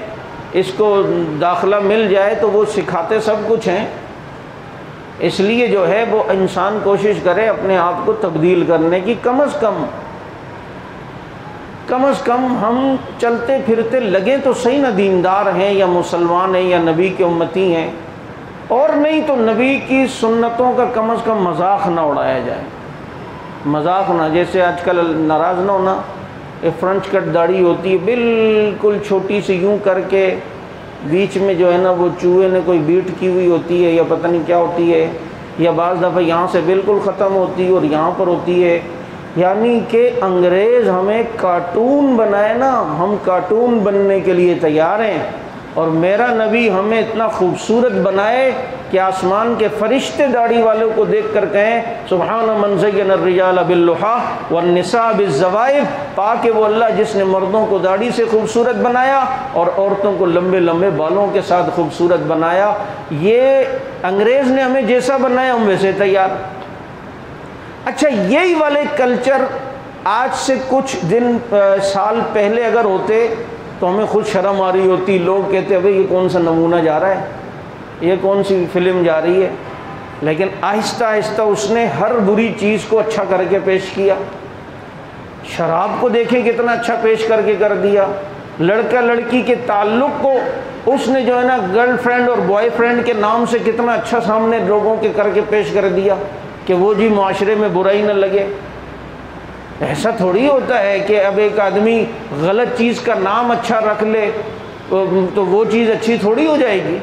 Speaker 1: اس کو داخلہ مل جائے تو وہ سکھاتے سب کچھ ہیں. اس لیے جو ہے وہ انسان کوشش کرے اپنے آپ کو تبدیل کرنے کی. کم از کم ہم چلتے پھرتے لگیں تو صحیح نہ، دیندار ہیں یا مسلمان ہیں یا نبی کے امتی ہیں، اور نہیں تو نبی کی سنتوں کا کم از کم مذاق نہ اڑایا جائے. مذاق نہ، جیسے آج کل ناراض نہ ہونا، فرنچ کٹ داڑھی ہوتی ہے بالکل چھوٹی سی یوں کر کے، بیچ میں جو ہے نا وہ چوہے نے کوئی بیٹ کی ہوئی ہوتی ہے یا پتہ نہیں کیا ہوتی ہے، یا بعض دفعہ یہاں سے بالکل ختم ہوتی ہے اور یہاں پر ہوتی ہے. یعنی کہ انگریز ہمیں کارٹون بنائے نا، ہم کارٹون بننے کے لیے تیار ہیں، اور میرا نبی ہمیں اتنا خوبصورت بنائے کہ آسمان کے فرشتے داڑھی والوں کو دیکھ کر کہیں سبحان من زین الرجال باللحیٰ والنساء بالزوائد. پاک وہ اللہ جس نے مردوں کو داڑھی سے خوبصورت بنایا اور عورتوں کو لمبے لمبے بالوں کے ساتھ خوبصورت بنایا. یہ انگریز نے ہمیں جیسا بنایا ہم ویسے تیار. اچھا، یہی والے کلچر آج سے کچھ دن سال پہلے اگر ہوتے تو ہمیں خود شرم آ رہی ہوتی. لوگ کہتے ہیں بھئی یہ کون سا نمونہ جا رہا ہے، یہ کون سی فلم جا رہی ہے. لیکن آہستہ آہستہ اس نے ہر بری چیز کو اچھا کر کے پیش کیا. شراب کو دیکھیں کتنا اچھا پیش کر کے کر دیا. لڑکا لڑکی کے تعلق کو اس نے جو ہے نا گرل فرینڈ اور بوائے فرینڈ کے نام سے کتنا اچھا سامنے لوگوں کے کر کے پیش کر دیا کہ وہ جی معاشرے میں برائی نہ لگے. ایسا تھوڑی ہوتا ہے کہ اب ایک آدمی غلط چیز کا نام اچھا رکھ لے تو وہ چیز اچھی تھوڑی ہو جائے گی.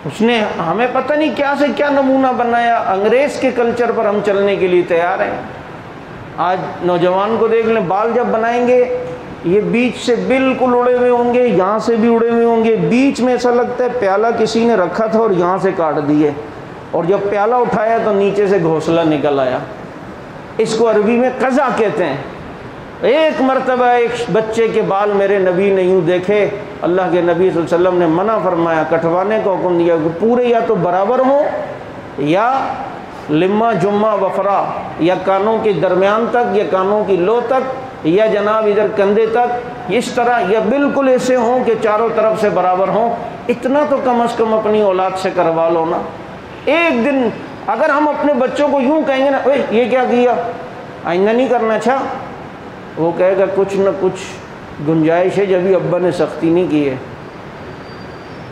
Speaker 1: اس نے ہمیں پتہ نہیں کیا سے کیا نمونہ بنایا. انگریز کے کلچر پر ہم چلنے کے لیے تیار ہیں. آج نوجوان کو دیکھ لیں، بال جب بنائیں گے یہ بیچ سے بالکل اڑے ہوئے ہوں گے، یہاں سے بھی اڑے ہوئے ہوں گے، بیچ میں ایسا لگتا ہے پیالہ کسی نے رکھا تھا اور یہاں سے کاٹ دیے، اور جب پیالہ اٹھایا تو نیچے سے گھونسلہ نکل آیا. اس کو عربی میں قزا کہتے ہیں. ایک مرتبہ ایک بچے کے بال میرے نبی نے یوں دیکھے، اللہ کے نبی صلی اللہ علیہ وسلم نے منع فرمایا، کٹوانے کا حکم دیا کہ پورے یا تو برابر ہوں یا لما جمعہ وفرا، یا کانوں کے درمیان تک یا کانوں کی لو تک یا جناب ادھر کندھے تک، اس طرح، یا بالکل ایسے ہوں کہ چاروں طرف سے برابر ہوں. اتنا تو کم از کم اپنی اولاد سے کروا لو نا. ایک دن اگر ہم اپنے بچوں کو یوں کہیں گے نا اوے یہ کیا کیا، آئندہ نہیں کرنا، اچھا وہ کہے گا کچھ نہ کچھ گنجائش ہے جبھی ابا نے سختی نہیں کی ہے.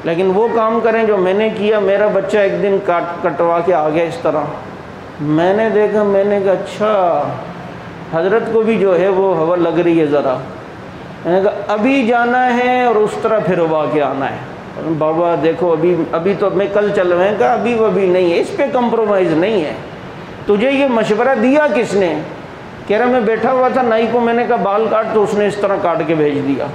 Speaker 1: لیکن وہ کام کریں جو میں نے کیا. میرا بچہ ایک دن کٹوا کے آ گیا اس طرح، میں نے دیکھا، میں نے کہا اچھا حضرت کو بھی جو ہے وہ ہوا لگ رہی ہے ذرا. میں نے کہا ابھی جانا ہے اور اس طرح پھروا کے آنا ہے. بابا دیکھو ابھی تو میں کل چل رہے ہیں، کہا ابھی نہیں ہے، اس پہ کمپرومائز نہیں ہے. تجھے یہ مشورہ دیا کس نے؟ کہہ رہا میں بیٹھا ہوا تھا نائی کو، میں نے کہا بال کاٹ، تو اس نے اس طرح کاٹ کے بھیج دیا.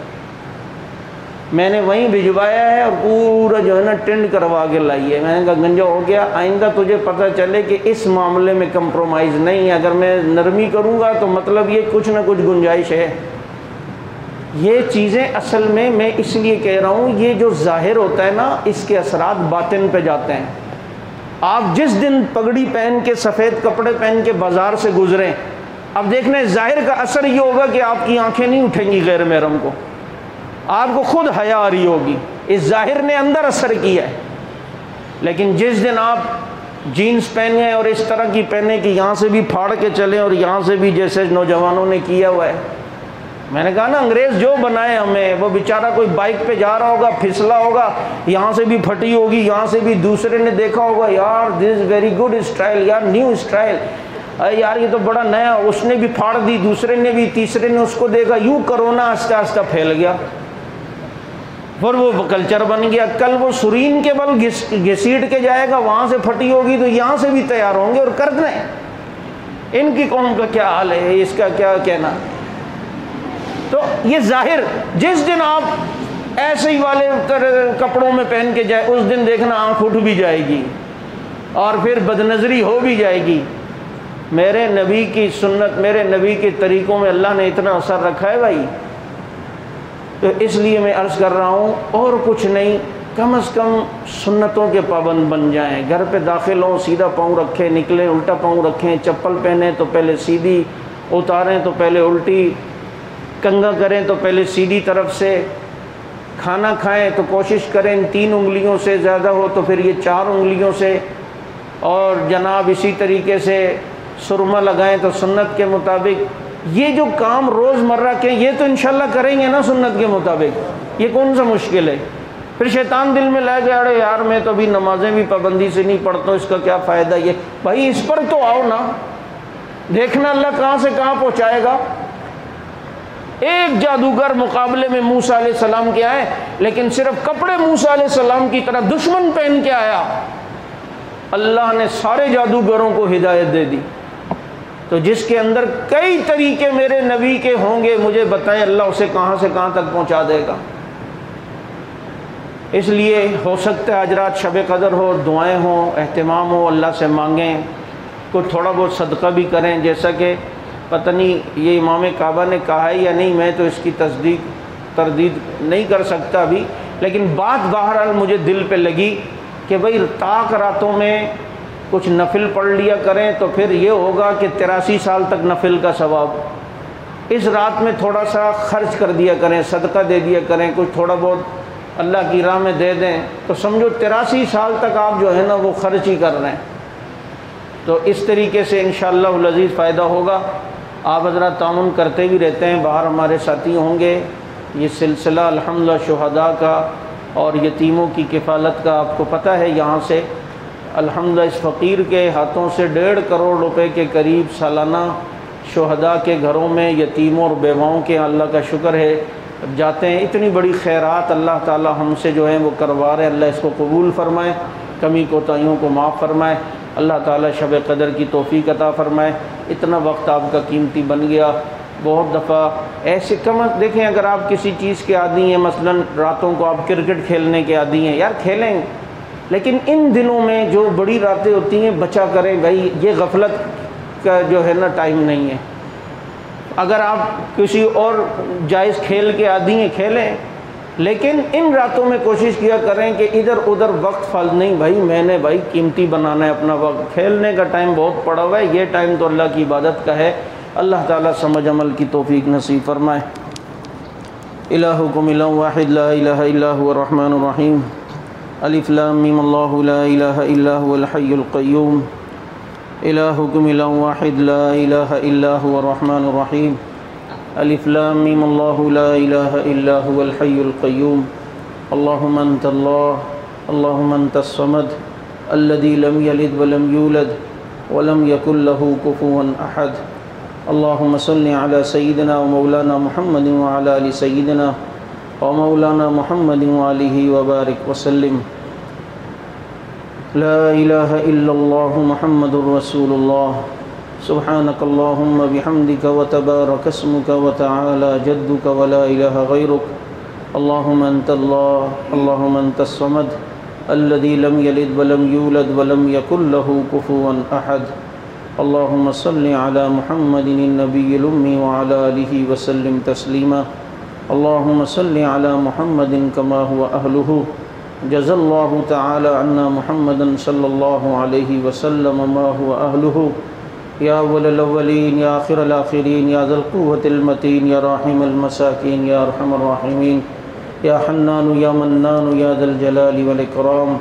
Speaker 1: میں نے وہیں بھجوایا ہے اور پورا جو ہے نا ٹینڈ کروا کے لائی ہے. میں نے کہا گنجا ہو گیا، آئندہ تجھے پتہ چلے کہ اس معاملے میں کمپرومائز نہیں ہے. اگر میں نرمی کروں گا تو مطلب یہ کچھ نہ کچھ گنجائش ہے. یہ چیزیں اصل میں اس لیے کہہ رہا ہوں، یہ جو ظاہر ہوتا ہے نا اس کے اثرات باطن پہ جاتے ہیں. آپ جس دن پگڑی پہن کے سفید کپڑے پہن کے بازار سے گزریں، اب دیکھنا ظاہر کا اثر یہ ہوگا کہ آپ کی آنکھیں نہیں اٹھیں گی غیر محرم کو، آپ کو خود حیا آ رہی ہوگی. اس ظاہر نے اندر اثر کیا ہے. لیکن جس دن آپ جینز پہنے اور اس طرح کی پہنے کہ یہاں سے بھی پھاڑ کے چلیں اور یہاں سے بھی جیسے نوجوانوں نے کیا ہوا ہے، میں نے کہا نا انگریز جو بنائے ہمیں، وہ بیچارہ کوئی بائک پہ جا رہا ہوگا، پھسلا ہوگا، یہاں سے بھی پھٹی ہوگی، یہاں سے بھی، دوسرے نے دیکھا ہوگا یار دس از ویری گڈ اسٹائل، یار نیو اسٹائل، یار یہ تو بڑا نیا، اس نے بھی پھاڑ دی، دوسرے نے بھی، تیسرے نے اس کو دیکھا، یوں کرونا آہستہ آہستہ پھیل گیا، پھر وہ کلچر بن گیا۔ کل وہ سرین کے بل گھسیٹ کے جائے گا، وہاں سے پھٹی ہوگی تو یہاں سے بھی تیار ہوں گے اور کر دیں۔ ان کی قوم کا کیا حال ہے، اس کا کیا کہنا۔ تو یہ ظاہر، جس دن آپ ایسے ہی والے کپڑوں میں پہن کے جائے، اس دن دیکھنا آنکھ اٹھ بھی جائے گی اور پھر بدنظری ہو بھی جائے گی۔ میرے نبی کی سنت، میرے نبی کے طریقوں میں اللہ نے اتنا اثر رکھا ہے بھائی، تو اس لیے میں عرض کر رہا ہوں، اور کچھ نہیں، کم از کم سنتوں کے پابند بن جائیں۔ گھر پہ داخل ہوں سیدھا پاؤں رکھیں، نکلیں الٹا پاؤں رکھیں، چپل پہنیں تو پہلے سیدھی، اتاریں تو پہلے الٹی، کنگھا کریں تو پہلے سیدھی طرف سے، کھانا کھائیں تو کوشش کریں 3 انگلیوں سے، زیادہ ہو تو پھر یہ 4 انگلیوں سے، اور جناب اسی طریقے سے سرما لگائیں تو سنت کے مطابق۔ یہ جو کام روز مرہ کے، یہ تو انشاءاللہ کریں گے نا سنت کے مطابق، یہ کون سا مشکل ہے۔ پھر شیطان دل میں لے گیا، ارے یار میں تو ابھی نمازیں بھی پابندی سے نہیں پڑھتا ہوں، اس کا کیا فائدہ۔ یہ بھائی اس پر تو آؤ نا، دیکھنا اللہ کہاں سے کہاں پہنچائے گا۔ ایک جادوگر مقابلے میں موسیٰ علیہ السلام کے آئے، لیکن صرف کپڑے موسیٰ علیہ السلام کی طرح دشمن پہن کے آیا، اللہ نے سارے جادوگروں کو ہدایت دے دی۔ تو جس کے اندر کئی طریقے میرے نبی کے ہوں گے، مجھے بتائیں اللہ اسے کہاں سے کہاں تک پہنچا دے گا۔ اس لیے ہو سکتا ہے آج رات شب قدر ہو، دعائیں ہوں، اہتمام ہو، اللہ سے مانگیں، کوئی تھوڑا بہت صدقہ بھی کریں، جیسا کہ پتہ نہیں یہ امام کعبہ نے کہا ہے یا نہیں، میں تو اس کی تردید نہیں کر سکتا ابھی، لیکن بات بہرحال مجھے دل پہ لگی کہ بھئی طاق راتوں میں کچھ نفل پڑھ لیا کریں، تو پھر یہ ہوگا کہ 83 سال تک نفل کا ثواب۔ اس رات میں تھوڑا سا خرچ کر دیا کریں، صدقہ دے دیا کریں، کچھ تھوڑا بہت اللہ کی راہ میں دے دیں، تو سمجھو 83 سال تک آپ جو ہے نا وہ خرچ ہی کر رہے ہیں۔ تو اس طریقے سے انشاءاللہ العزیز فائدہ ہوگا۔ آپ حضرات تعاون کرتے بھی رہتے ہیں، باہر ہمارے ساتھی ہوں گے، یہ سلسلہ الحمدللہ شہداء کا اور یتیموں کی کفالت کا آپ کو پتہ ہے، یہاں سے الحمدللہ اس فقیر کے ہاتھوں سے 1.5 کروڑ روپے کے قریب سالانہ شہداء کے گھروں میں یتیموں اور بیواؤں کے، اللہ کا شکر ہے جاتے ہیں۔ اتنی بڑی خیرات اللہ تعالی ہم سے جو ہیں وہ کروا رہے ہیں، اللہ اس کو قبول فرمائے، کمی کوتاہیوں کو معاف فرمائے، اللہ تعالی شب قدر کی توفیق عطا فرمائے۔ اتنا وقت آپ کا قیمتی بن گیا۔ بہت دفعہ ایسے دیکھیں، اگر آپ کسی چیز کے عادی ہیں، مثلا راتوں کو آپ کرکٹ کھیلنے کے عادی ہیں، یار کھیلیں، لیکن ان دنوں میں جو بڑی راتیں ہوتی ہیں بچا کریں بھائی، یہ غفلت کا جو ہے نا ٹائم نہیں ہے۔ اگر آپ کسی اور جائز کھیل کے عادی ہیں کھیلیں، لیکن ان راتوں میں کوشش کیا کریں کہ ادھر ادھر وقت فالتو نہیں، بھائی میں نے بھائی قیمتی بنانا ہے اپنا وقت۔ کھیلنے کا ٹائم بہت پڑا ہوا ہے، یہ ٹائم تو اللہ کی عبادت کا ہے۔ اللہ تعالیٰ سمجھ عمل کی توفیق نصیب فرمائے۔ الہکم الہ واحد لا الہ الا هو الرحمن الرحیم، الف لام میم اللہ لا الہ الا هو الحی القیوم، الہکم الہ واحد لا الہ الا هو الرحمن الرحیم، الف لام میم اللہ لا الہ الا هو الحی القیوم، اللہم انت اللہ، اللہم انت الصمد الذی لم یلد ولم یولد ولم یکن له کفوا احد، اللہم صل علی سیدنا و مولانا محمد وعلی آل سیدنا و مولانا محمد وآلہ وبارک وسلم۔ لا الہ الا اللہ محمد رسول اللہ، سبحانک اللہم بحمدک وتبارک اسمک وتعالی جدک ولا الہ غیرک، اللہم انت اللہ، اللہم انت الصمد الذی لم یلد ولم یولد ولم یکن له کفوا احد، اللہم صل علی محمد النبی الامی وعلی آلہ وسلم تسلیما، اللہم صل علی محمد کما هو اہلہ، جزا اللہ تعالی عنا محمدا صلی اللہ علیہ وسلم ما هو اہلہ، یا اول الاولین یا آخر الاخرین یا ذا القوة المتین یا راحم المساکین یا ارحم الراحمین یا حنان یا منان یا ذا الجلال والاکرام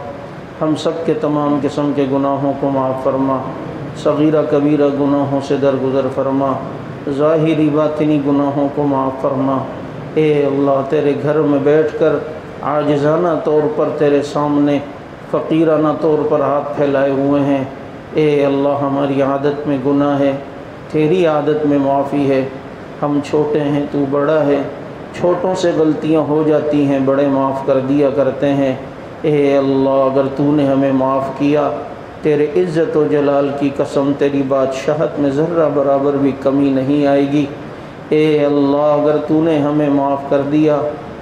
Speaker 1: ہم سب کے تمام قسم کے گناہوں کو معاف فرما، صغیرہ کبیرہ گناہوں سے درگزر فرما، ظاہری باطنی گناہوں کو معاف فرما۔ اے اللہ، تیرے گھر میں بیٹھ کر عاجزانہ طور پر تیرے سامنے فقیرانہ طور پر ہاتھ پھیلائے ہوئے ہیں۔ اے اللہ، ہماری عادت میں گناہ ہے، تیری عادت میں معافی ہے۔ ہم چھوٹے ہیں، تو بڑا ہے، چھوٹوں سے غلطیاں ہو جاتی ہیں، بڑے معاف کر دیا کرتے ہیں۔ اے اللہ، اگر تو نے ہمیں معاف کیا، تیرے عزت و جلال کی قسم، تیری بادشاہت میں ذرہ برابر بھی کمی نہیں آئے گی۔ اے اللہ، اگر تو نے ہمیں معاف کر دیا،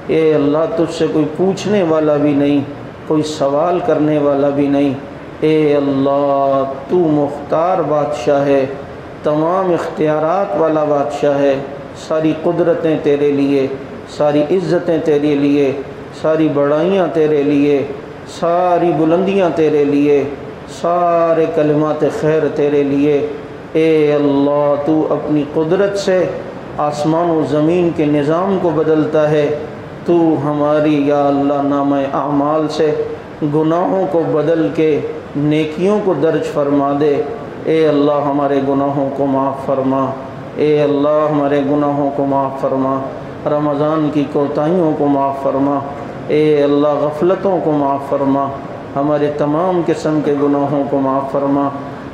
Speaker 1: اے اللہ، تجھ سے کوئی پوچھنے والا بھی نہیں، کوئی سوال کرنے والا بھی نہیں۔ اے اللہ، تو مختار بادشاہ ہے، تمام اختیارات والا بادشاہ ہے۔ ساری قدرتیں تیرے لیے، ساری عزتیں تیرے لیے، ساری بڑائیاں تیرے لیے، ساری بلندیاں تیرے لیے، سارے کلمات خیر تیرے لیے۔ اے اللہ، تو اپنی قدرت سے آسمان و زمین کے نظام کو بدلتا ہے۔ تو ہماری یا اللہ نامہ اعمال سے گناہوں کو بدل کے نیکیوں کو درج فرما دے۔ اے اللہ، ہمارے گناہوں کو معاف فرما۔ اے اللہ، ہمارے گناہوں کو معاف فرما، رمضان کی کوتاہیوں کو معاف فرما۔ اے اللہ، غفلتوں کو معاف فرما، ہمارے تمام قسم کے گناہوں کو معاف فرما،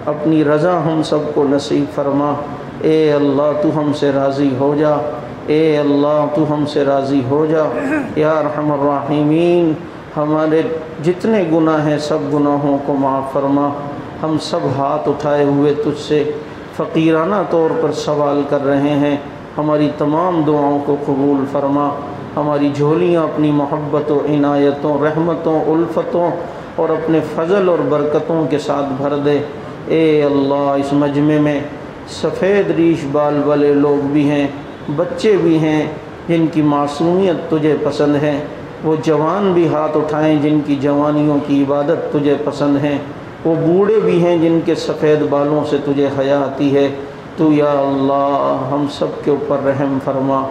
Speaker 1: اپنی رضا ہم سب کو نصیب فرما۔ اے اللہ، تو ہم سے راضی ہو جا، اے اللہ، تو ہم سے راضی ہو جا یا ارحم الراحمین۔ ہمارے جتنے گناہ ہیں سب گناہوں کو معاف فرما۔ ہم سب ہاتھ اٹھائے ہوئے تجھ سے فقیرانہ طور پر سوال کر رہے ہیں، ہماری تمام دعاؤں کو قبول فرما۔ ہماری جھولیاں اپنی محبت و عنایتوں، رحمتوں، الفتوں اور اپنے فضل اور برکتوں کے ساتھ بھر دے۔ اے اللہ، اس مجمع میں سفید ریش بال والے لوگ بھی ہیں، بچے بھی ہیں جن کی معصومیت تجھے پسند ہے، وہ جوان بھی ہاتھ اٹھائیں جن کی جوانیوں کی عبادت تجھے پسند ہے، وہ بوڑھے بھی ہیں جن کے سفید بالوں سے تجھے حیا آتی ہے۔ تو یا اللہ، ہم سب کے اوپر رحم فرما،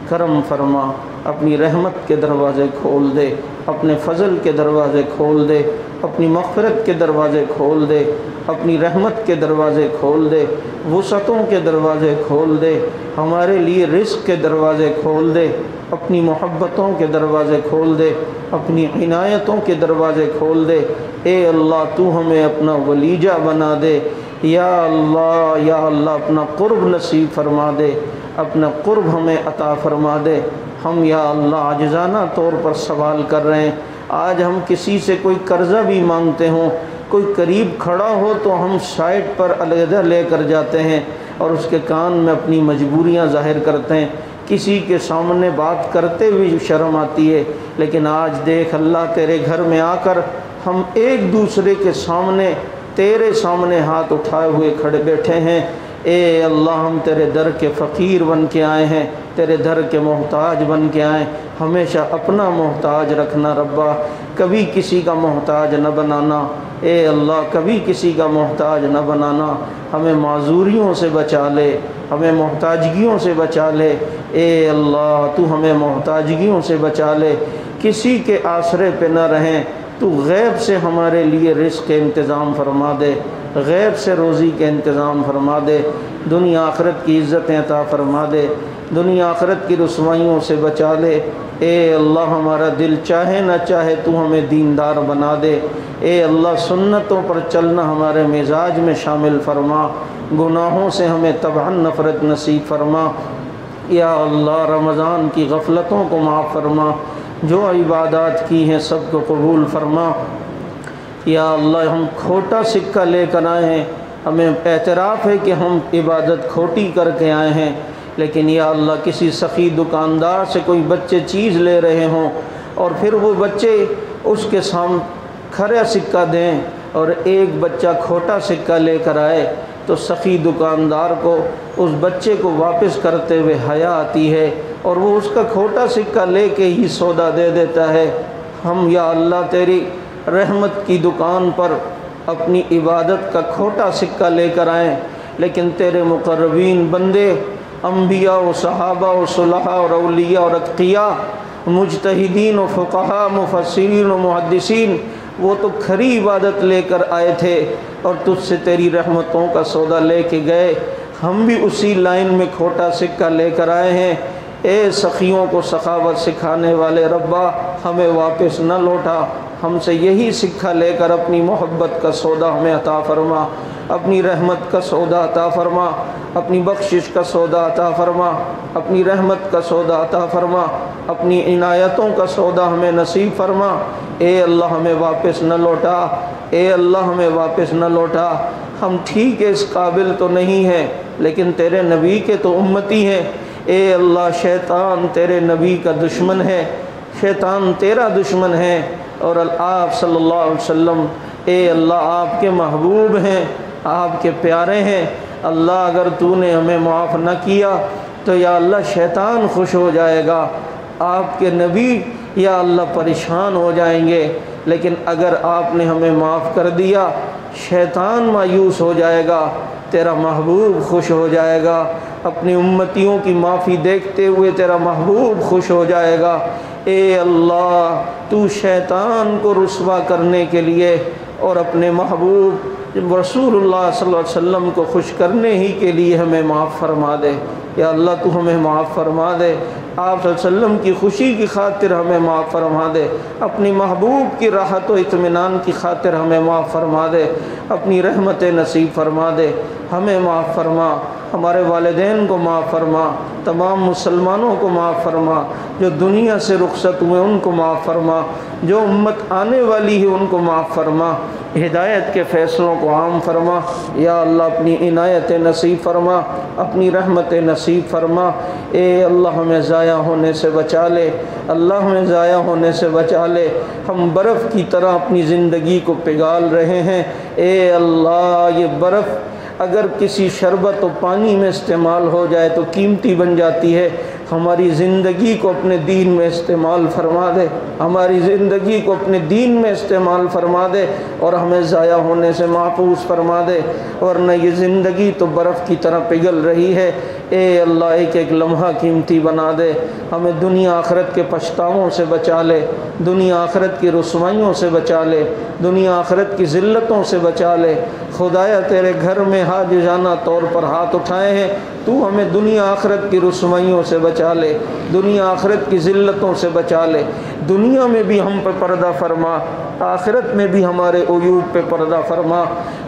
Speaker 1: کرم فرما، اپنی رحمت کے دروازے کھول دے، اپنے فضل کے دروازے کھول دے، اپنی مغفرت کے دروازے کھول دے، اپنی رحمت کے دروازے کھول دے، وسعتوں کے دروازے کھول دے، ہمارے لیے رزق کے دروازے کھول دے، اپنی محبتوں کے دروازے کھول دے، اپنی عنایتوں کے دروازے کھول دے۔ اے اللہ، تو ہمیں اپنا ولیجہ بنا دے، یا اللہ اپنا قرب نصیب فرما دے، اپنا قرب ہمیں عطا فرما دے۔ ہم یا اللہ عاجزانہ طور پر سوال کر رہے ہیں، آج ہم کسی سے کوئی قرضہ بھی مانگتے ہوں، کوئی قریب کھڑا ہو تو ہم سائٹ پر علیحدہ لے کر جاتے ہیں اور اس کے کان میں اپنی مجبوریاں ظاہر کرتے ہیں، کسی کے سامنے بات کرتے ہوئے شرم آتی ہے، لیکن آج دیکھ اللہ، تیرے گھر میں آ کر ہم ایک دوسرے کے سامنے، تیرے سامنے ہاتھ اٹھائے ہوئے کھڑے بیٹھے ہیں۔ اے اللہ، ہم تیرے در کے فقیر بن کے آئے ہیں، تیرے در کے محتاج بن کے آئے، ہمیشہ اپنا محتاج رکھنا ربا، کبھی کسی کا محتاج نہ بنانا۔ اے اللہ، کبھی کسی کا محتاج نہ بنانا، ہمیں معذوریوں سے بچا لے، ہمیں محتاجگیوں سے بچا لے۔ اے اللہ، تو ہمیں محتاجگیوں سے بچا لے، کسی کے آسرے پہ نہ رہیں، تو غیب سے ہمارے لیے رزق کے انتظام فرما دے، غیب سے روزی کے انتظام فرما دے، دنیا آخرت کی عزتیں عطا فرما دے، دنیا آخرت کی رسوائیوں سے بچا لے۔ اے اللہ، ہمارا دل چاہے نہ چاہے تو ہمیں دیندار بنا دے۔ اے اللہ، سنتوں پر چلنا ہمارے مزاج میں شامل فرما، گناہوں سے ہمیں تبعاً نفرت نصیب فرما۔ یا اللہ، رمضان کی غفلتوں کو معاف فرما، جو عبادات کی ہیں سب کو قبول فرما۔ یا اللہ، ہم کھوٹا سکہ لے کر آئے ہیں، ہمیں اعتراف ہے کہ ہم عبادت کھوٹی کر کے آئے ہیں، لیکن یا اللہ، کسی سخی دکاندار سے کوئی بچے چیز لے رہے ہوں اور پھر وہ بچے اس کے سامنے کھرا سکہ دیں اور ایک بچہ کھوٹا سکہ لے کر آئے تو سخی دکاندار کو اس بچے کو واپس کرتے ہوئے حیا آتی ہے اور وہ اس کا کھوٹا سکہ لے کے ہی سودا دے دیتا ہے۔ ہم یا اللہ تیری رحمت کی دکان پر اپنی عبادت کا کھوٹا سکہ لے کر آئیں، لیکن تیرے مقربین بندے، انبیاء و صحابہ و صلحاء اور اولیاء اور اتقیاء، مجتہدین و فقہاء، مفسرین و محدثین، وہ تو کھری عبادت لے کر آئے تھے اور تجھ سے تیری رحمتوں کا سودا لے کے گئے، ہم بھی اسی لائن میں کھوٹا سکہ لے کر آئے ہیں۔ اے سخیوں کو سخاوت سکھانے والے ربا، ہمیں واپس نہ لوٹا، ہم سے یہی سکھا لے کر اپنی محبت کا سودا ہمیں عطا فرما، اپنی رحمت کا سودا عطا فرما، اپنی بخشش کا سودا عطا فرما، اپنی رحمت کا سودا عطا فرما، اپنی عنایتوں کا سودا ہمیں نصیب فرما۔ اے اللہ ہمیں واپس نہ لوٹا، اے اللہ ہمیں واپس نہ لوٹا۔ ہم ٹھیک ہے اس قابل تو نہیں ہیں، لیکن تیرے نبی کے تو امتی ہیں۔ اے اللہ شیطان تیرے نبی کا دشمن ہے، شیطان تیرا دشمن ہے، اور آپ صلی اللہ علیہ وسلم اے اللہ آپ کے محبوب ہیں، آپ کے پیارے ہیں۔ اللہ اگر تو نے ہمیں معاف نہ کیا تو یا اللہ شیطان خوش ہو جائے گا، آپ کے نبی یا اللہ پریشان ہو جائیں گے، لیکن اگر آپ نے ہمیں معاف کر دیا شیطان مایوس ہو جائے گا، تیرا محبوب خوش ہو جائے گا، اپنی امتیوں کی معافی دیکھتے ہوئے تیرا محبوب خوش ہو جائے گا۔ اے اللہ تو شیطان کو رسوا کرنے کے لیے اور اپنے محبوب رسول اللہ صلی اللہ علیہ وسلم کو خوش کرنے ہی کے لیے ہمیں معاف فرما دے۔ یا اللہ تو ہمیں معاف فرما دے، آپ صلی اللہ علیہ وسلم کی خوشی کی خاطر ہمیں معاف فرما دے، اپنی محبوب کی راحت و اطمینان کی خاطر ہمیں معاف فرما دے، اپنی رحمت نصیب فرما دے، ہمیں معاف فرما، ہمارے والدین کو معاف فرما، تمام مسلمانوں کو معاف فرما، جو دنیا سے رخصت ہوئے ان کو معاف فرما، جو امت آنے والی ہے ان کو معاف فرما، ہدایت کے فیصلوں کو عام فرما۔ یا اللہ اپنی عنایت نصیب فرما، اپنی رحمت نصیب فرما۔ اے اللہ ہمیں ضائع ہونے سے بچا لے، اللہ ہمیں ضائع ہونے سے بچا لے، ہم برف کی طرح اپنی زندگی کو پگھال رہے ہیں۔ اے اللہ یہ برف اگر کسی شربت و پانی میں استعمال ہو جائے تو قیمتی بن جاتی ہے، ہماری زندگی کو اپنے دین میں استعمال فرما دے، ہماری زندگی کو اپنے دین میں استعمال فرما دے اور ہمیں ضائع ہونے سے محفوظ فرما دے، ورنہ یہ زندگی تو برف کی طرح پگھل رہی ہے۔ اے اللہ ایک ایک لمحہ قیمتی بنا دے، ہمیں دنیا آخرت کے پچھتاووں سے بچا لے، دنیا آخرت کی رسوائیوں سے بچا لے، دنیا آخرت کی ذلتوں سے بچا لے۔ خدایا تیرے گھر میں حاجزانہ طور پر ہاتھ اٹھائے ہیں، تو ہمیں دنیا آخرت کی رسوائیوں سے بچا لے، دنیا آخرت کی ذلتوں سے بچا لے، دنیا میں بھی ہم پہ پردہ فرما، آخرت میں بھی ہمارے عیوب پہ پردہ فرما،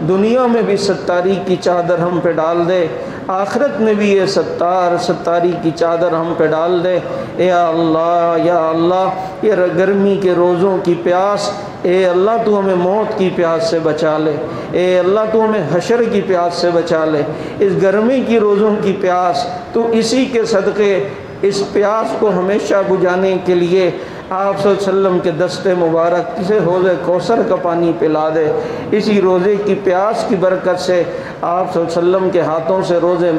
Speaker 1: دنیا میں بھی ستاری کی چادر ہم پہ ڈال دے، آخرت میں بھی یہ ستاری کی چادر ہم پہ ڈال دے۔ یا اللہ یہ گرمی کے روزوں کی پیاس، اے اللہ تو ہمیں موت کی پیاس سے بچا لے، اے اللہ تو ہمیں حشر کی پیاس سے بچا لے، اس گرمی کی روزوں کی پیاس تو اسی کے صدقے اس پیاس کو ہمیشہ بجھانے کے لیے آپ صلی اللہ علیہ وسلم کے دست مبارک سے حوض کوثر کا پانی پلا دے، اسی روزے کی پیاس کی برکت سے آپ صلی اللہ علیہ وسلم کے ہاتھوں سے روزے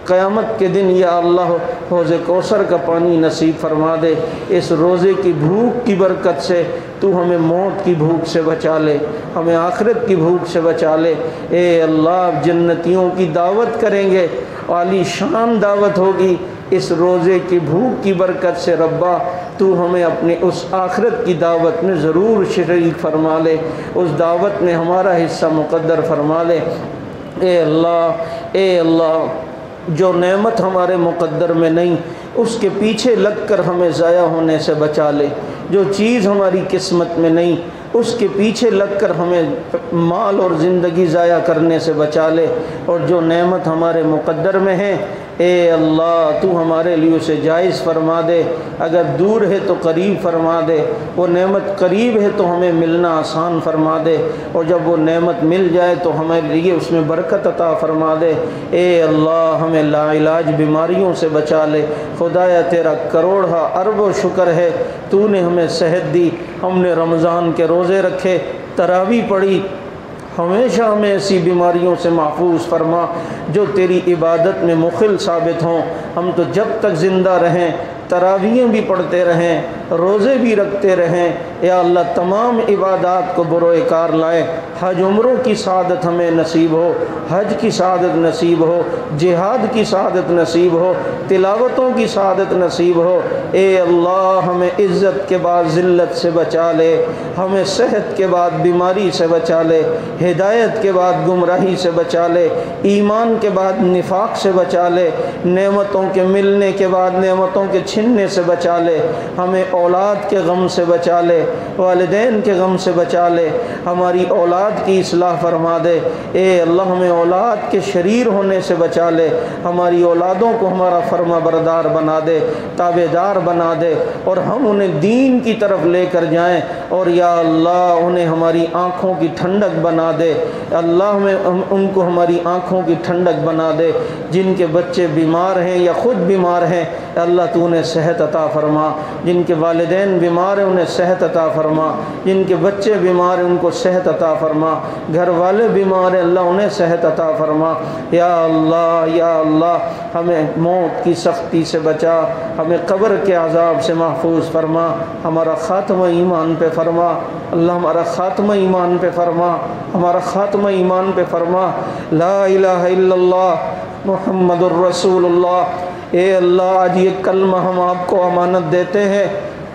Speaker 1: قیامت کے دن یا اللہ حوض کوثر کا پانی نصیب فرما دے، اس روزے کی بھوک کی برکت سے تو ہمیں موت کی بھوک سے بچا لے، ہمیں آخرت کی بھوک سے بچا لے۔ اے اللہ جنتیوں کی دعوت کریں گے، عالی شان دعوت ہوگی، اس روزے کی بھوک کی برکت سے ربا تو ہمیں اپنے اس آخرت کی دعوت میں ضرور شریک فرما لے، اس دعوت میں ہمارا حصہ مقدر فرما لے۔ اے اللہ جو نعمت ہمارے مقدر میں نہیں اس کے پیچھے لگ کر ہمیں ضائع ہونے سے بچا لے، جو چیز ہماری قسمت میں نہیں اس کے پیچھے لگ کر ہمیں مال اور زندگی ضائع کرنے سے بچا لے، اور جو نعمت ہمارے مقدر میں ہے اے اللہ تو ہمارے لیے اسے جائز فرما دے، اگر دور ہے تو قریب فرما دے، وہ نعمت قریب ہے تو ہمیں ملنا آسان فرما دے، اور جب وہ نعمت مل جائے تو ہمارے لیے اس میں برکت عطا فرما دے۔ اے اللہ ہمیں لا علاج بیماریوں سے بچا لے، خدایا تیرا کروڑا ارب و شکر ہے تو نے ہمیں صحت دی، ہم نے رمضان کے روزے رکھے، تراویح پڑھی، ہمیشہ ہمیں ایسی بیماریوں سے محفوظ فرما جو تیری عبادت میں مخل ثابت ہوں، ہم تو جب تک زندہ رہیں تراویحیں بھی پڑھتے رہیں، روزے بھی رکھتے رہیں۔ یا اللہ تمام عبادات کو بروئے کار لائے، حج عمروں کی سعادت ہمیں نصیب ہو، حج کی سعادت نصیب ہو، جہاد کی سعادت نصیب ہو، تلاوتوں کی سعادت نصیب ہو۔ اے اللہ ہمیں عزت کے بعد ذلت سے بچا لے، ہمیں صحت کے بعد بیماری سے بچا لے، ہدایت کے بعد گمراہی سے بچا لے، ایمان کے بعد نفاق سے بچا لے، نعمتوں کے ملنے کے بعد نعمتوں کے چھننے سے بچا لے، ہمیں اولاد کے غم سے بچا لے، والدین کے غم سے بچا لے، ہماری اولاد کی اصلاح فرما دے۔ اے اللہ ہمیں اولاد کے شریر ہونے سے بچا لے، ہماری اولادوں کو ہمارا فرما بردار بنا دے، تابع دار بنا دے، اور ہم انہیں دین کی طرف لے کر جائیں، اور یا اللہ انہیں ہماری آنکھوں کی ٹھنڈک بنا دے۔ اللہ ہمیں ان کو ہماری آنکھوں کی ٹھنڈک بنا دے۔ جن کے بچے بیمار ہیں یا خود بیمار ہیں اللہ تو انہیں صحت عطا فرما، جن کے والدین بیمار ہیں انہیں صحت عطا فرما، جن کے بچے بیمار ہیں ان کو صحت عطا فرما، گھر والے بیمار ہیں اللہ انہیں صحت عطا فرما۔ یا اللہ ہمیں موت کی سختی سے بچا، ہمیں قبر کے عذاب سے محفوظ فرما، ہمارا خاتمہ ایمان پہ فرما۔ اللہ ہمارا خاتمہ ایمان پہ فرما، ہمارا خاتمہ ایمان پہ فرما۔ لا الہ الا اللہ محمد الرسول اللہ۔ اے اللہ آج یہ کلمہ ہم آپ کو امانت دیتے ہیں،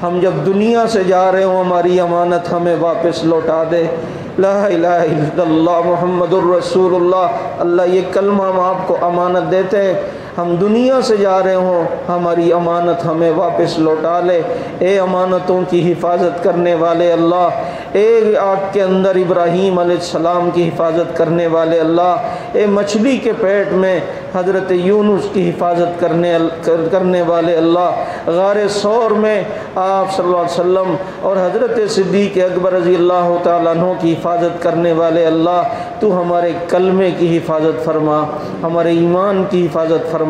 Speaker 1: ہم جب دنیا سے جا رہے ہوں ہماری امانت ہمیں واپس لوٹا دے۔ لا الہ الا اللہ محمد الرسول اللہ۔ اللہ یہ کلمہ ہم آپ کو امانت دیتے ہیں، ہم دنیا سے جا رہے ہوں ہماری امانت ہمیں واپس لوٹا لے۔ اے امانتوں کی حفاظت کرنے والے اللہ، اے آگ کے اندر ابراہیم علیہ السلام کی حفاظت کرنے والے اللہ، اے مچھلی کے پیٹ میں حضرت یونس کی حفاظت کرنے والے اللہ، غار ثور میں آپ صلی اللہ علیہ وسلم اور حضرت صدیق اکبر رضی اللہ تعالیٰ عنہ کی حفاظت کرنے والے اللہ، تو ہمارے کلمے کی حفاظت فرما، ہمارے ایمان کی حفاظت فرما،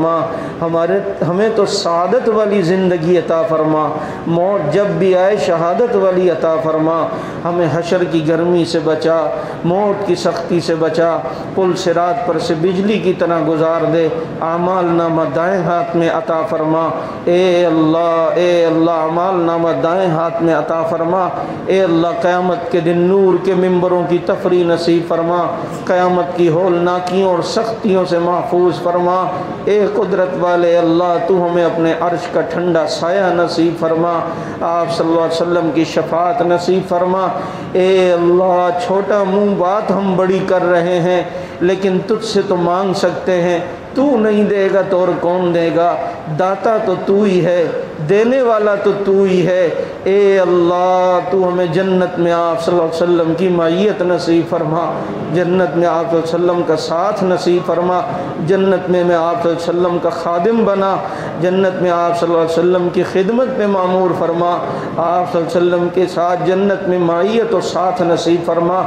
Speaker 1: ہمیں تو سعادت والی زندگی عطا فرما، موت جب بھی آئے شہادت والی عطا فرما، ہمیں حشر کی گرمی سے بچا، موت کی سختی سے بچا، پل صراط پر سے بجلی کی طرح گزار دے، اعمال نامہ دائیں ہاتھ میں عطا فرما۔ اے اللہ اعمال نامہ دائیں ہاتھ میں عطا فرما۔ اے اللہ قیامت کے دن نور کے ممبروں کی تفریح نصیب فرما، قیامت کی ہولناکیوں اور سختیوں سے محفوظ فرما۔ اے قدرت والے اللہ تو ہمیں اپنے عرش کا ٹھنڈا سایہ نصیب فرما، آپ صلی اللہ علیہ وسلم کی شفاعت نصیب فرما۔ اے اللہ چھوٹا منہ بات ہم بڑی کر رہے ہیں لیکن تجھ سے تو مانگ سکتے ہیں، تو نہیں دے گا تو اور کون دے گا، داتا تو تو ہی ہے، دینے والا تو تو ہی ہے۔ اے اللہ تو ہمیں جنت میں آپ صلی اللہ علیہ وسلم کی معیت نصیب فرما، جنت میں آپ صلی اللہ علیہ وسلم کا ساتھ نصیب فرما، جنت میں آپ صلی اللہ علیہ وسلم کا خادم بنا، جنت میں آپ صلی اللہ علیہ وسلم کی خدمت میں معمور فرما، آپ صلی اللہ علیہ وسلم کے ساتھ جنت میں معیت و ساتھ نصیب فرما۔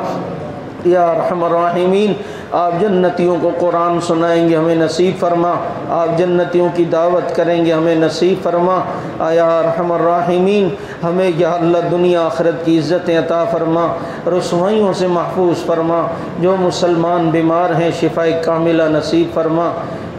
Speaker 1: یا ارحم الراحمین آپ جنتیوں کو قرآن سنائیں گے ہمیں نصیب فرما، آپ جنتیوں کی دعوت کریں گے ہمیں نصیب فرما۔ یا ارحم الراحمین ہمیں یا اللہ دنیا آخرت کی عزتیں عطا فرما، رسوائیوں سے محفوظ فرما، جو مسلمان بیمار ہیں شفاء کاملہ نصیب فرما،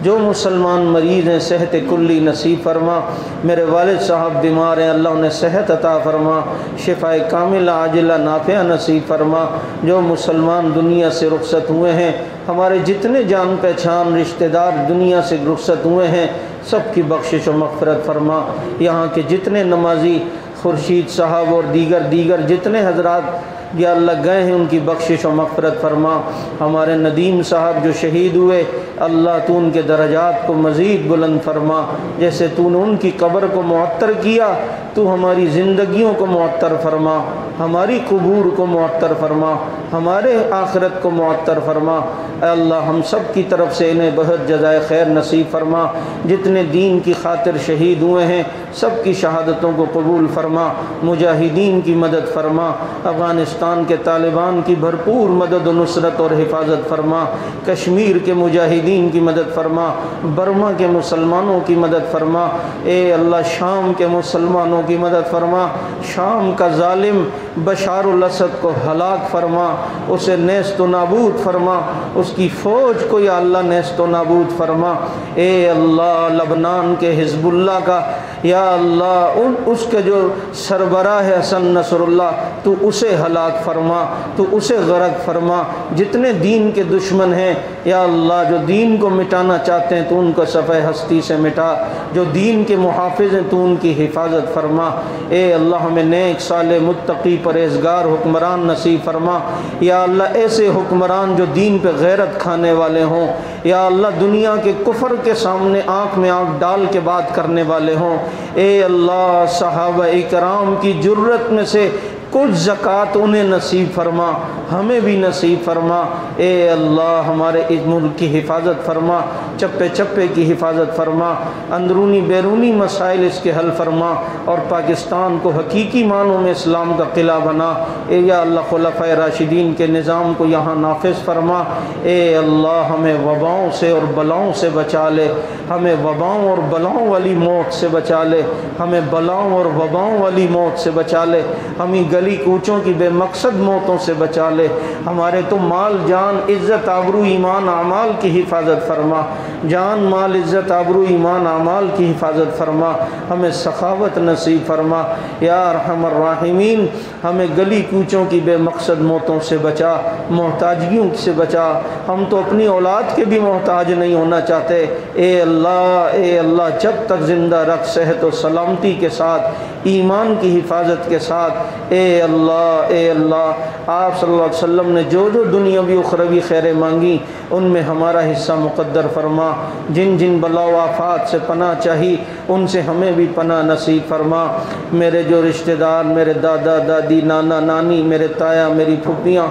Speaker 1: جو مسلمان مریض ہیں صحت کلی نصیب فرما، میرے والد صاحب بیمار ہیں اللہ انہیں صحت عطا فرما، شفاء کاملہ عاجلہ نافعہ نصیب فرما، جو مسلمان دنیا سے رخصت ہوئے ہیں ہمارے جتنے جان پہچان رشتہ دار دنیا سے رخصت ہوئے ہیں سب کی بخشش و مغفرت فرما، یہاں کے جتنے نمازی خورشید صاحب اور دیگر جتنے حضرات یا اللہ گئے ہیں ان کی بخشش و مغفرت فرما، ہمارے ندیم صاحب جو شہید ہوئے اللہ تو ان کے درجات کو مزید بلند فرما، جیسے تو نے ان کی قبر کو معطر کیا تو ہماری زندگیوں کو معطر فرما، ہماری قبور کو معطر فرما، ہمارے آخرت کو معطر فرما۔ اے اللہ ہم سب کی طرف سے انہیں بہت جزائے خیر نصیب فرما، جتنے دین کی خاطر شہید ہوئے ہیں سب کی شہادتوں کو قبول فرما، مجاہدین کی مدد فرما، افغانستان کے طالبان کی بھرپور مدد و نصرت اور حفاظت فرما، کشمیر کے مجاہدین کی مدد فرما، برما کے مسلمانوں کی مدد فرما، اے اللہ شام کے مسلمانوں کی مدد فرما، شام کا ظالم بشار الاسد کو ہلاک فرما، اسے نیست و نابود فرما، اس کی فوج کو یا اللہ نیست و نابود فرما۔ اے اللہ لبنان کے حزب اللہ کا یا اللہ اس کے جو سربراہ ہے حسن نصر اللہ، تو اسے ہلاک فرما، تو اسے غرق فرما۔ جتنے دین کے دشمن ہیں یا اللہ جو دین کو مٹانا چاہتے ہیں تو ان کو صفحہ ہستی سے مٹا، جو دین کے محافظ ہیں تو ان کی حفاظت فرما۔ اے اللہ ہمیں نیک صالح متقی پرہیزگار حکمران نصیب فرما۔ یا اللہ ایسے حکمران جو دین پہ غیرت کھانے والے ہوں، یا اللہ دنیا کے کفر کے سامنے آنکھ میں آنکھ ڈال کے بات کرنے والے ہوں۔ اے اللہ صحابہ اکرام کی جرت میں سے کچھ زکوٰۃ انہیں نصیب فرما، ہمیں بھی نصیب فرما۔ اے اللہ ہمارے اس ملک کی حفاظت فرما، چپے چپے کی حفاظت فرما، اندرونی بیرونی مسائل اس کے حل فرما، اور پاکستان کو حقیقی معنوں میں اسلام کا قلعہ بنا۔ اے یا اللہ خلفائے راشدین کے نظام کو یہاں نافذ فرما۔ اے اللہ ہمیں وباؤں سے اور بلاؤں سے بچا لے، ہمیں وباؤں اور بلاؤں والی موت سے بچا لے، ہمیں بلاؤں اور وباؤں والی موت سے بچا لے، ہمیں گلی کوچوں کی بے مقصد موتوں سے بچا لے، ہمارے تو مال جان عزت آبرو ایمان اعمال کی حفاظت فرما، جان مال عزت آبرو ایمان اعمال کی حفاظت فرما، ہمیں سخاوت نصیب فرما۔ یا ارحم الراحمین ہمیں گلی کوچوں کی بے مقصد موتوں سے بچا، محتاجیوں سے بچا، ہم تو اپنی اولاد کے بھی محتاج نہیں ہونا چاہتے۔ اے اللہ جب تک زندہ رکھ صحت و سلامتی کے ساتھ، ایمان کی حفاظت کے ساتھ۔ اے اللہ آپ صلی اللہ علیہ وسلم نے جو دنیاوی اخروی خیریں مانگی ان میں ہمارا حصہ مقدر فرما، جن جن بلا و آفات سے پناہ چاہی ان سے ہمیں بھی پناہ نصیب فرما۔ میرے جو رشتہ دار، میرے دادا دادی، نانا نانی، میرے تایا، میری پھپھیاں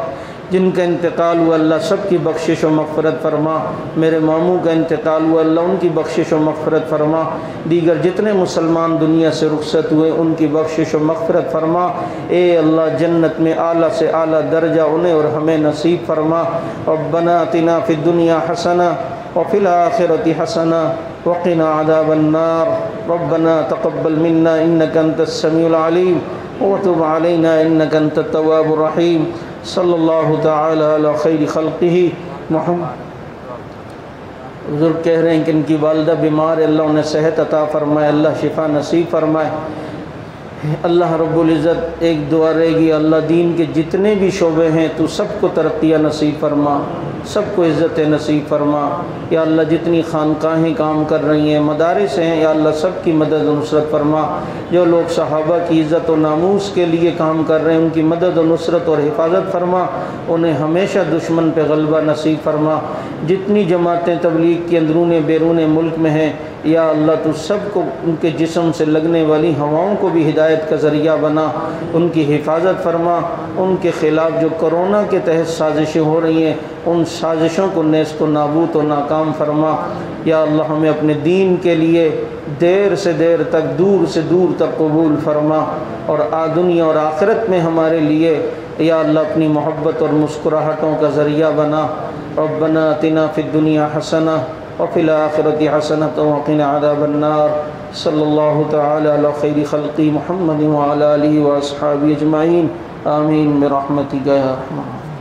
Speaker 1: جن کا انتقال ہوا اللہ سب کی بخشش و مغفرت فرما۔ میرے ماموں کا انتقال ہوا اللہ ان کی بخشش و مغفرت فرما۔ دیگر جتنے مسلمان دنیا سے رخصت ہوئے ان کی بخشش و مغفرت فرما۔ اے اللہ جنت میں اعلیٰ سے اعلیٰ درجہ انہیں اور ہمیں نصیب فرما۔ ربنا آتنا فی الدنیا حسنہ وفی الآخرۃ حسنہ وقنا عذاب النار۔ ربنا تقبل منا انک انت السمیع العلیم وتب علینا انک انت التواب الرحیم۔ صلی اللہ تعالی علی خیر خلقہ محمد۔ بزرگ کہہ رہے ہیں کہ ان کی والدہ بیمار ہے، اللہ انہیں صحت عطا فرمائے، اللہ شفا نصیب فرمائے۔ اللہ رب العزت ایک دعا رہے گی، اللہ دین کے جتنے بھی شعبے ہیں تو سب کو ترقیاں نصیب فرما، سب کو عزت نصیب فرما۔ یا اللہ جتنی خانقاہیں کام کر رہی ہیں، مدارس ہیں، یا اللہ سب کی مدد و نصرت فرما۔ جو لوگ صحابہ کی عزت و ناموس کے لیے کام کر رہے ہیں ان کی مدد و نصرت اور حفاظت فرما، انہیں ہمیشہ دشمن پہ غلبہ نصیب فرما۔ جتنی جماعتیں تبلیغ کی اندرون بیرون ملک میں ہیں یا اللہ تو سب کو ان کے جسم سے لگنے والی ہواؤں کو بھی ہدایت کا ذریعہ بنا، ان کی حفاظت فرما۔ ان کے خلاف جو کرونا کے تحت سازشیں ہو رہی ہیں ان سازشوں کو نیست و نابود و ناکام فرما۔ یا اللہ ہمیں اپنے دین کے لیے دیر سے دیر تک، دور سے دور تک قبول فرما، اور دنیا اور آخرت میں ہمارے لیے یا اللہ اپنی محبت اور مسکراہٹوں کا ذریعہ بنا۔ ربنا آتنا فی الدنیا حسنہ وفی الآخرۃ حسنۃ وقنا عذاب النار۔ صلی اللہ تعالی علی خیر خلقہ محمد وعلی آلہ واصحابہ اجمعین، آمین برحمتک یا ارحم الراحمین۔